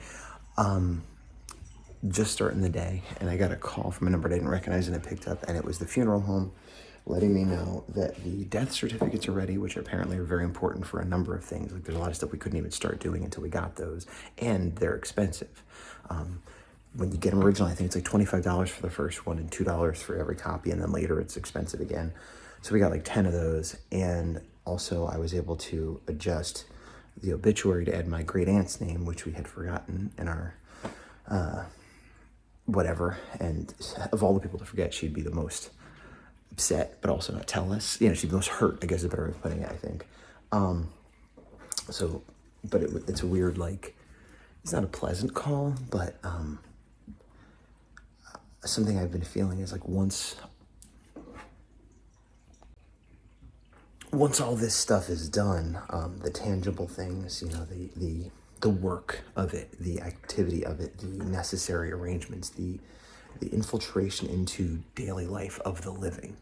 just starting the day, and I got a call from a number I didn't recognize, and I picked up, and it was the funeral home letting me know that the death certificates are ready, which apparently are very important for a number of things. Like, there's a lot of stuff we couldn't even start doing until we got those, and they're expensive. When you get them originally, I think it's like $25 for the first one and $2 for every copy, and then later it's expensive again. So we got like 10 of those, and also I was able to adjust the obituary to add my great aunt's name, which we had forgotten in our whatever. And of all the people to forget, she'd be the most upset, but also not tell us. She'd be the most hurt, I guess is a better way of putting it, I think. But it's a weird, like, it's not a pleasant call, but something I've been feeling is like, once all this stuff is done, the tangible things, the work of it, the activity of it, the necessary arrangements, the infiltration into daily life of the living.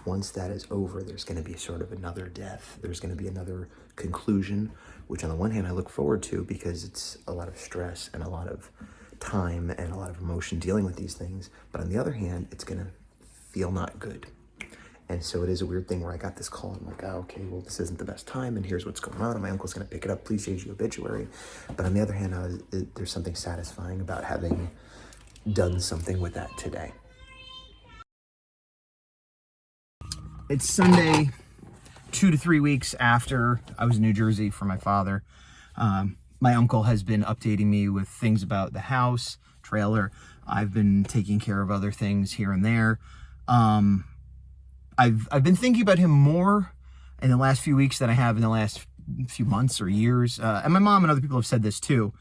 Once that is over, there's going to be sort of another death. There's going to be another conclusion, which on the one hand I look forward to, because it's a lot of stress and a lot of time and a lot of emotion dealing with these things. But on the other hand, it's going to feel not good. And so it is a weird thing where I got this call, and I'm like, oh, okay, well, this isn't the best time, and here's what's going on, and my uncle's going to pick it up, please change the obituary. But on the other hand, there's something satisfying about having done something with that today. It's Sunday, 2 to 3 weeks after I was in New Jersey for my father. My uncle has been updating me with things about the house, trailer. I've been taking care of other things here and there. I've been thinking about him more in the last few weeks than I have in the last few months or years. And my mom and other people have said this too.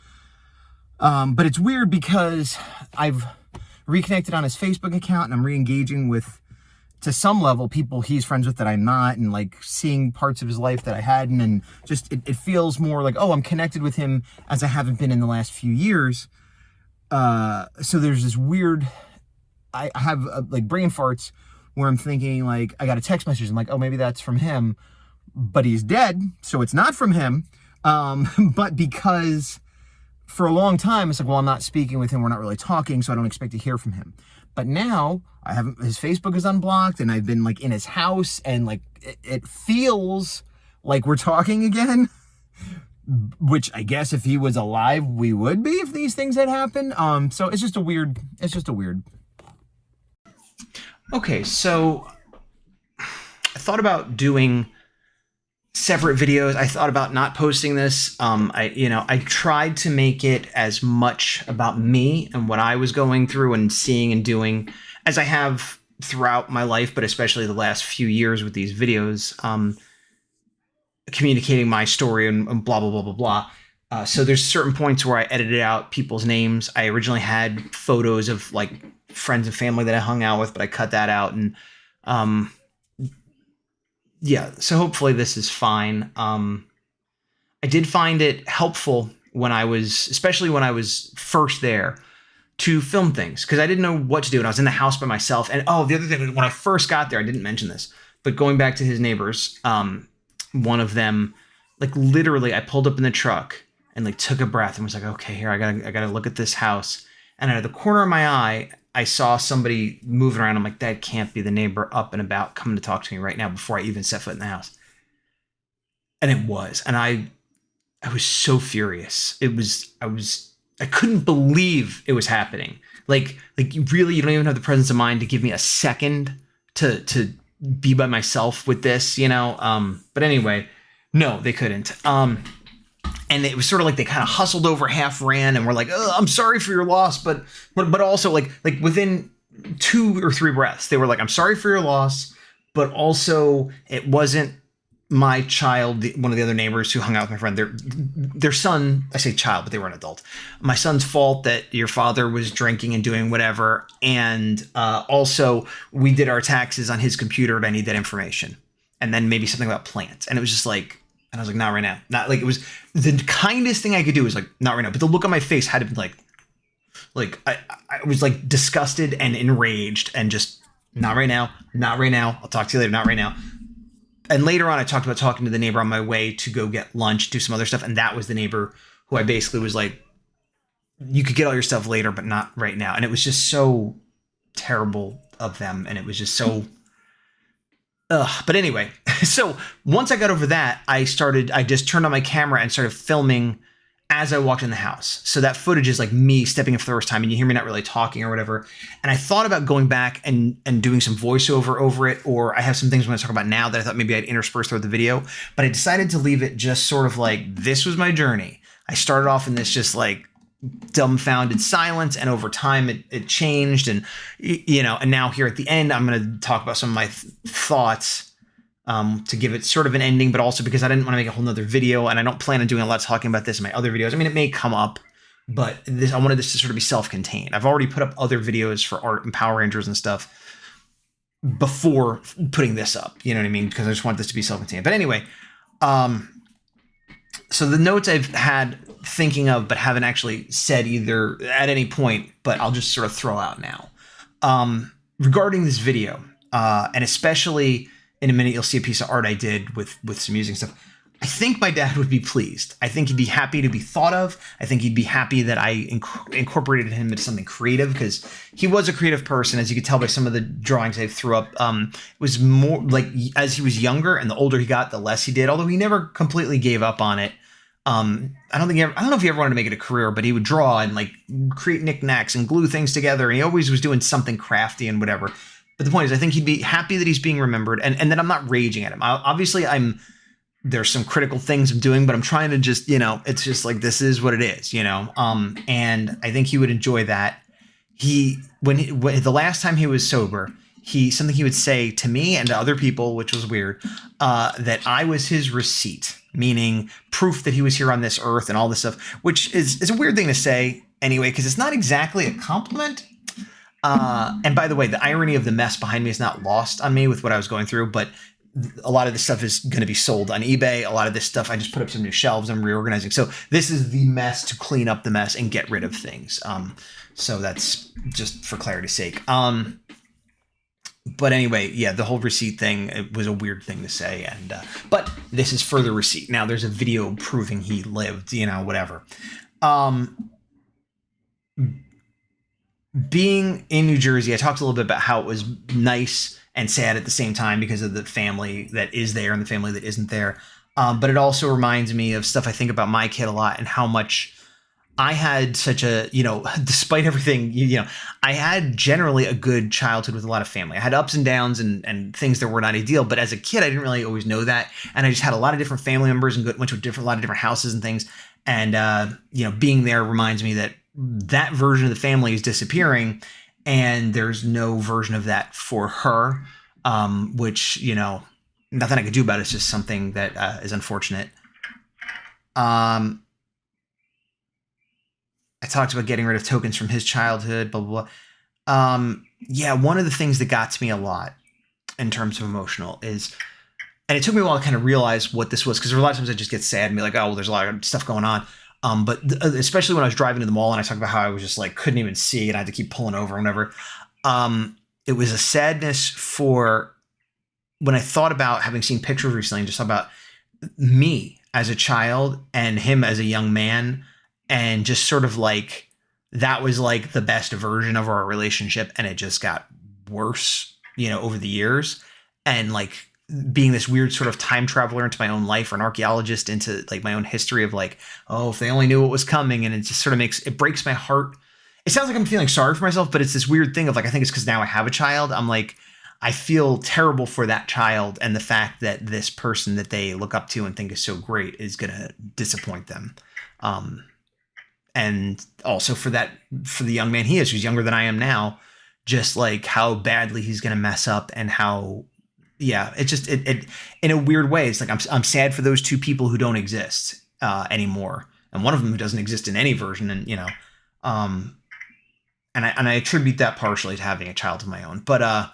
But it's weird because I've reconnected on his Facebook account, and I'm re-engaging with, to some level, people he's friends with that I'm not, and like seeing parts of his life that I hadn't, and just it feels more like, oh, I'm connected with him as I haven't been in the last few years. So there's this weird, I have like brain farts where I'm thinking, like, I got a text message, I'm like, oh, maybe that's from him, but he's dead, so it's not from him. But because for a long time, it's like, well, I'm not speaking with him, we're not really talking, so I don't expect to hear from him. But now I haven't, his Facebook is unblocked, and I've been like in his house, and like it feels like we're talking again, which I guess if he was alive, we would be if these things had happened. So it's just a weird. Okay, so I thought about doing separate videos. I thought about not posting this. I tried to make it as much about me and what I was going through and seeing and doing as I have throughout my life, but especially the last few years with these videos, communicating my story and blah, blah, blah, blah, blah. So there's certain points where I edited out people's names. I originally had photos of like friends and family that I hung out with, but I cut that out. And yeah, so hopefully this is fine. I did find it helpful especially when I was first there, to film things, because I didn't know what to do, and I was in the house by myself. And the other thing was, when I first got there, I didn't mention this, but going back to his neighbors, one of them, like literally, I pulled up in the truck and like took a breath and was like, okay, here, I gotta look at this house. And out of the corner of my eye, I saw somebody moving around. I'm like, that can't be the neighbor up and about coming to talk to me right now before I even set foot in the house. And it was, and I was so furious. I couldn't believe it was happening. Like really, you don't even have the presence of mind to give me a second to be by myself with this, you know? But anyway, no, they couldn't. And it was sort of like they kind of hustled over, half ran, and were like, oh, I'm sorry for your loss. But also like within 2 or 3 breaths, they were like, I'm sorry for your loss. But also it wasn't my child, one of the other neighbors who hung out with my friend, their son, I say child, but they were an adult. My son's fault that your father was drinking and doing whatever. And also we did our taxes on his computer, and I need that information. And then maybe something about plants. And it was just like, and I was like, not right now. Not like, it was the kindest thing I could do was like, not right now. But the look on my face had to be like I was like disgusted and enraged and just not right now, not right now. I'll talk to you later, not right now. And later on, I talked about talking to the neighbor on my way to go get lunch, do some other stuff. And that was the neighbor who I basically was like, you could get all your stuff later, but not right now. And it was just so terrible of them. And it was just so, but anyway, so once I got over that, I just turned on my camera and started filming as I walked in the house. So that footage is like me stepping in for the first time, and you hear me not really talking or whatever. And I thought about going back and doing some voiceover over it, or I have some things I'm going to talk about now that I thought maybe I'd intersperse throughout the video, but I decided to leave it just sort of like, this was my journey. I started off in this just like dumbfounded silence, and over time it changed, and you know, and now here at the end, I'm going to talk about some of my thoughts, to give it sort of an ending, but also because I didn't want to make a whole nother video, and I don't plan on doing a lot of talking about this in my other videos. I mean, it may come up, but I wanted this to sort of be self-contained. I've already put up other videos for art and Power Rangers and stuff before putting this up, you know what I mean? Because I just want this to be self-contained. But anyway, so the notes I've had thinking of, but haven't actually said either at any point, but I'll just sort of throw out now. Regarding this video, and especially in a minute, you'll see a piece of art I did with some music and stuff. I think my dad would be pleased. I think he'd be happy to be thought of. I think he'd be happy that I incorporated him into something creative, because he was a creative person, as you could tell by some of the drawings I threw up. It was more like as he was younger, and the older he got, the less he did, although he never completely gave up on it. I don't know if he ever wanted to make it a career, but he would draw and like create knickknacks and glue things together. And he always was doing something crafty and whatever. But the point is, I think he'd be happy that he's being remembered, and that I'm not raging at him. Obviously, there's some critical things I'm doing, but I'm trying to just, you know, it's just like, this is what it is, you know? And I think he would enjoy that. When the last time he was sober, something he would say to me and to other people, which was weird, that I was his receipt, meaning proof that he was here on this earth and all this stuff, which is a weird thing to say anyway, because it's not exactly a compliment. And by the way, the irony of the mess behind me is not lost on me with what I was going through, but a lot of this stuff is going to be sold on eBay. A lot of this stuff, I just put up some new shelves. I'm reorganizing. So this is the mess to clean up the mess and get rid of things. So that's just for clarity's sake. But anyway, yeah, the whole receipt thing, it was a weird thing to say. And, but this is further receipt. Now there's a video proving he lived, you know, whatever. Being in New Jersey, I talked a little bit about how it was nice and sad at the same time because of the family that is there and the family that isn't there. But it also reminds me of stuff I think about my kid a lot, and how much I had such a, you know, despite everything, you know, I had generally a good childhood with a lot of family. I had ups and downs and things that were not ideal, but as a kid, I didn't really always know that. And I just had a lot of different family members and went to a lot of different houses and things. And, you know, being there reminds me that version of the family is disappearing. and there's no version of that for her, which, you know, nothing I could do about it. It's just something that is unfortunate. I talked about getting rid of tokens from his childhood, blah, blah, blah. Yeah, one of the things that got to me a lot in terms of emotional is, and it took me a while to kind of realize what this was, because there were a lot of times I just get sad and be like, oh, well, there's a lot of stuff going on. But especially when I was driving to the mall and I talked about how I was just like, couldn't even see and I had to keep pulling over and whatever. It was a sadness for when I thought about having seen pictures recently and just thought about me as a child and him as a young man, and just sort of like, that was like the best version of our relationship. And it just got worse, you know, over the years. And like being this weird sort of time traveler into my own life, or an archaeologist into like my own history of like, oh, if they only knew what was coming. And it just sort of it breaks my heart. It sounds like I'm feeling sorry for myself, but it's this weird thing of like, I think it's because now I have a child. I'm like, I feel terrible for that child, and the fact that this person that they look up to and think is so great is going to disappoint them. And also for the young man he is, who's younger than I am now, just like how badly he's going to mess up, and how, yeah, it's just, it in a weird way, it's like, I'm sad for those two people who don't exist anymore. And one of them who doesn't exist in any version. And, you know, and I attribute that partially to having a child of my own. But,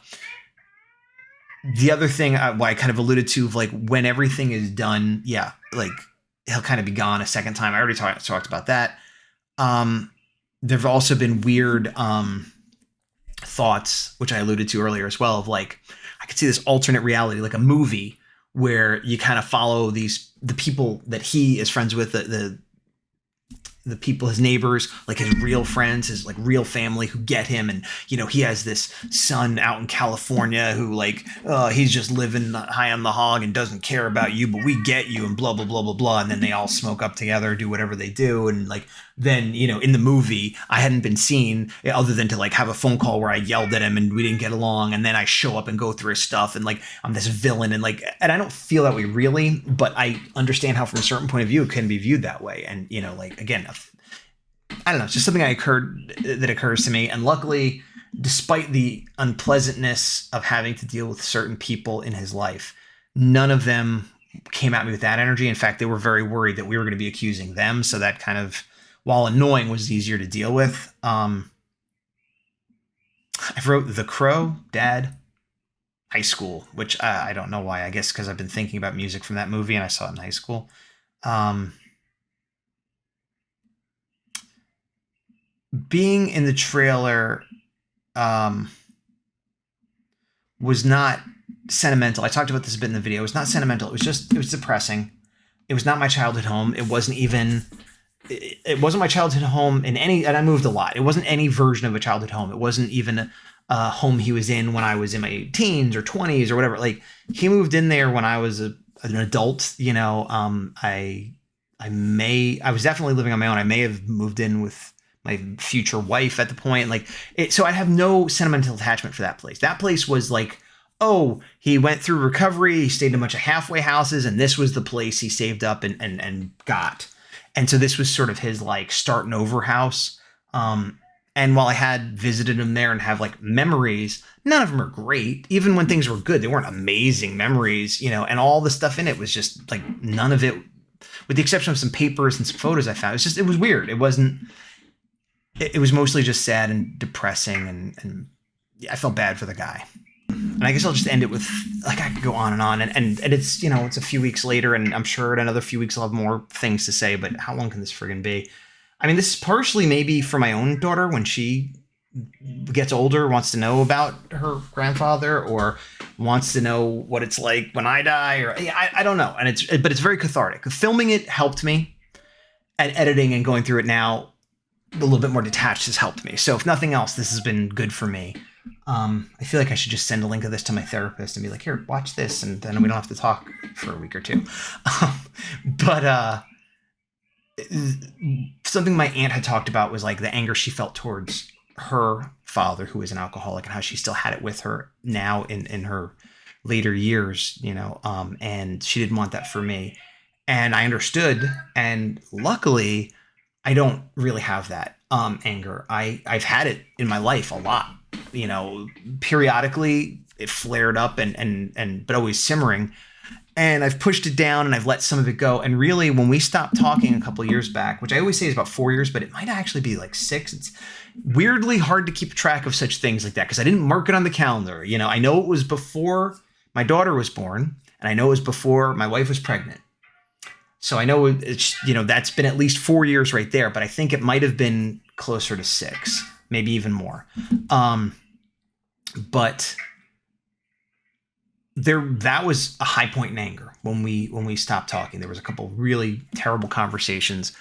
the other thing why I kind of alluded to, of like, when everything is done, yeah, like he'll kind of be gone a second time. I already talked about that. There've also been weird thoughts, which I alluded to earlier as well, of like, I could see this alternate reality, like a movie where you kind of follow the people that he is friends with, the people, his neighbors, like his real friends, his like real family who get him. And, you know, he has this son out in California who like, he's just living high on the hog and doesn't care about you, but we get you, and blah, blah, blah, blah, blah. And then they all smoke up together, do whatever they do. And like, then, you know, in the movie, I hadn't been seen other than to like have a phone call where I yelled at him and we didn't get along. And then I show up and go through his stuff, and like, I'm this villain, and like, and I don't feel that way really, but I understand how from a certain point of view it can be viewed that way. And, you know, like, again, I don't know, it's just something that occurs to me. And luckily, despite the unpleasantness of having to deal with certain people in his life, none of them came at me with that energy. In fact, they were very worried that we were going to be accusing them. So that kind of, while annoying, was easier to deal with. I wrote The Crow, Dad, High School, which I don't know why. I guess because I've been thinking about music from that movie and I saw it in high school. Being in the trailer was not sentimental. I talked about this a bit in the video. It was not sentimental. It was depressing. It was not my childhood home. It wasn't my childhood home in any, and I moved a lot. It wasn't any version of a childhood home. It wasn't even a home he was in when I was in my teens or 20s or whatever. Like, he moved in there when I was an adult, you know. I was definitely living on my own. I may have moved in with my future wife at the point, like it. So I have no sentimental attachment for that place. That place was like, oh, he went through recovery, he stayed in a bunch of halfway houses, and this was the place he saved up and got. And so this was sort of his like starting over house. And while I had visited him there and have like memories, none of them are great. Even when things were good, they weren't amazing memories, you know, and all the stuff in it was just like, none of it, with the exception of some papers and some photos I found. It was weird. It was mostly just sad and depressing, and I felt bad for the guy. And I guess I'll just end it with, like, I could go on and it's, you know, it's a few weeks later, and I'm sure in another few weeks I'll have more things to say, but how long can this friggin' be? I mean, this is partially maybe for my own daughter when she gets older, wants to know about her grandfather, or wants to know what it's like when I die, or I don't know. But it's very cathartic. Filming it helped me, and editing and going through it now a little bit more detached has helped me. So if nothing else, this has been good for me. I feel like I should just send a link of this to my therapist and be like, here, watch this, and then we don't have to talk for a week or two. But something my aunt had talked about was like the anger she felt towards her father, who is an alcoholic, and how she still had it with her now in her later years, you know, and she didn't want that for me. And I understood, and luckily I don't really have that anger. I've had it in my life a lot, periodically it flared up and but always simmering. And I've pushed it down and I've let some of it go. And really, when we stopped talking a couple of years back, which I always say is about 4 years, but it might actually be like 6. It's weirdly hard to keep track of such things like that because I didn't mark it on the calendar. I know it was before my daughter was born, and I know it was before my wife was pregnant. So I know it's, that's been at least 4 years right there, but I think it might have been closer to 6, maybe even more. But that was a high point in anger when we stopped talking. There was a couple really terrible conversations.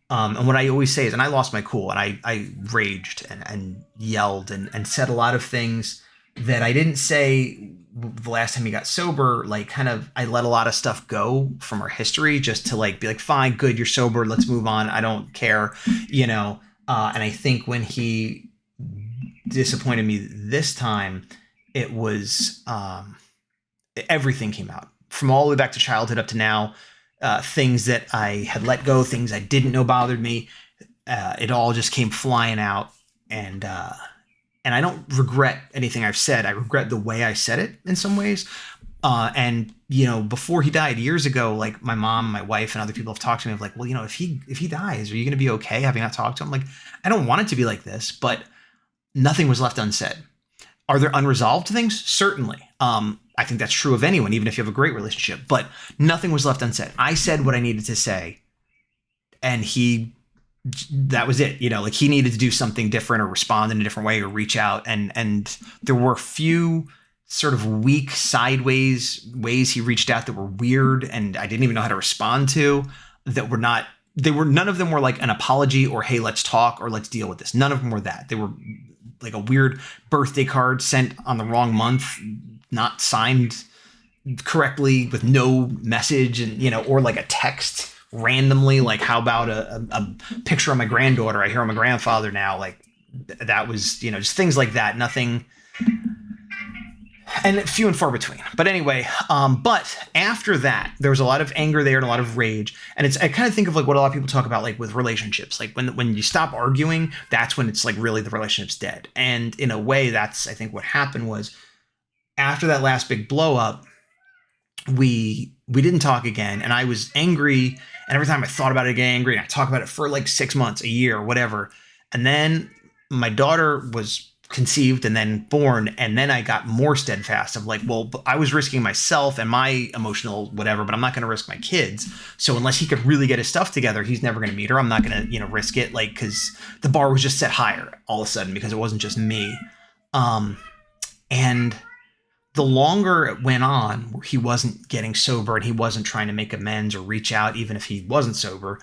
And what I always say is, and I lost my cool and I raged and yelled and said a lot of things that I didn't say the last time he got sober. Like I let a lot of stuff go from our history just to be like, fine, good, you're sober, let's move on. I don't care, and I think when he disappointed me this time, it was, everything came out from all the way back to childhood up to now. Things that I had let go, things I didn't know bothered me. It all just came flying out, and I don't regret anything I've said. I regret the way I said it in some ways. And before he died years ago, like my mom, my wife, and other people have talked to me of like, well, if he dies, are you going to be okay having not talked to him? Like, I don't want it to be like this, but nothing was left unsaid. Are there unresolved things? Certainly. I think that's true of anyone, even if you have a great relationship, but nothing was left unsaid. I said what I needed to say, and that was it. He needed to do something different or respond in a different way or reach out. And there were a few sort of weak sideways ways he reached out that were weird and I didn't even know how to respond to, that were not, none of them were like an apology or, hey, let's talk or let's deal with this. None of them were that. They were like a weird birthday card sent on the wrong month, not signed correctly with no message, and or like a text randomly, like how about a picture of my granddaughter, I hear I'm a grandfather now, like that was just things like that. Nothing, and few and far between. But anyway, but after that there was a lot of anger there and a lot of rage, and I kind of think of like what a lot of people talk about, like with relationships, like when you stop arguing, that's when it's like really the relationship's dead. And in a way, that's I think what happened was, after that last big blow up, we didn't talk again, and I was angry, and every time I thought about it, I get angry, and I talk about it for like 6 months, a year, whatever. And then my daughter was conceived and then born, and then I got more steadfast of like, well, I was risking myself and my emotional whatever, but I'm not going to risk my kids. So unless he could really get his stuff together, he's never going to meet her. I'm not going to risk it, like, because the bar was just set higher all of a sudden because it wasn't just me. And the longer it went on, where he wasn't getting sober and he wasn't trying to make amends or reach out, even if he wasn't sober,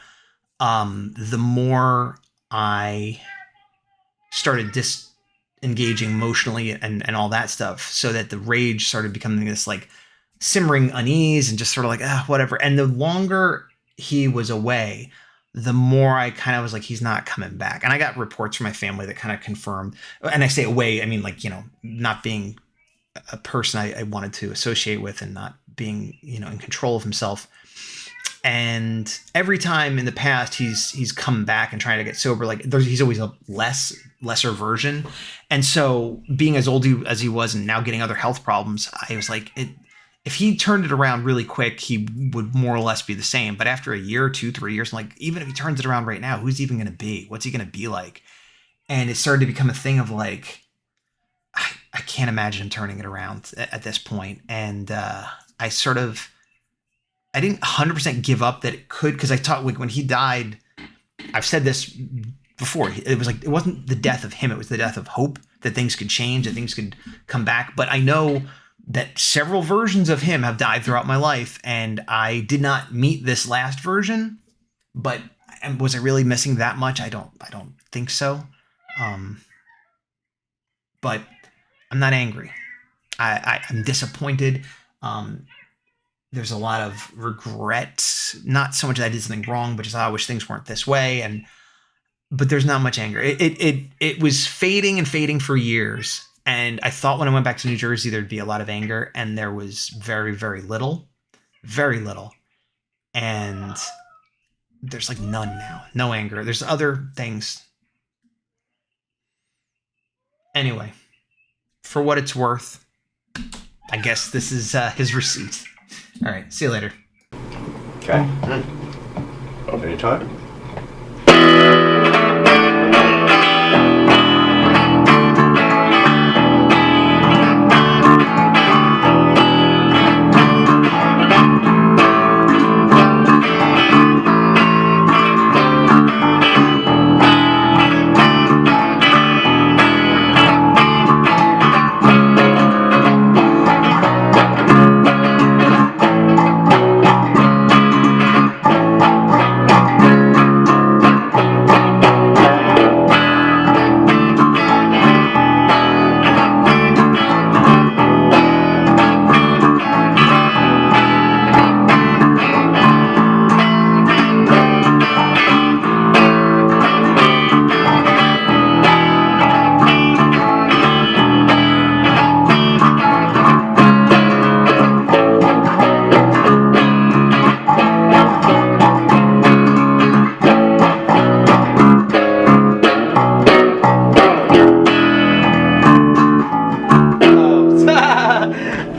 the more I started disengaging emotionally and all that stuff, so that the rage started becoming this like simmering unease and just sort of like, whatever. And the longer he was away, the more I kind of was like, he's not coming back. And I got reports from my family that kind of confirmed, and I say away, I mean like, not being a person I wanted to associate with and not being, in control of himself. And every time in the past he's come back and trying to get sober, like he's always a lesser version. And so being as old as he was and now getting other health problems, I was like, if he turned it around really quick, he would more or less be the same. But after a year, 2, 3 years, I'm like, even if he turns it around right now, who's he even going to be? What's he going to be like? And it started to become a thing of like, I can't imagine him turning it around at this point. And I didn't 100% give up that it could, because I thought like when he died, I've said this before, it was like, it wasn't the death of him, it was the death of hope that things could change, that things could come back. But I know that several versions of him have died throughout my life, and I did not meet this last version. But was I really missing that much? I don't think so. But I'm not angry. I'm disappointed. There's a lot of regret, not so much that I did something wrong, but just I wish things weren't this way. But there's not much anger. It was fading and fading for years. And I thought when I went back to New Jersey, there'd be a lot of anger, and there was very, very little. And there's like none now. No anger. There's other things. Anyway, for what it's worth. I guess this is his receipt. All right, see you later. Okay. Anytime.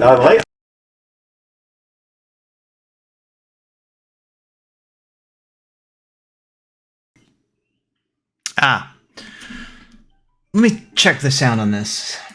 Late. Let me check the sound on this.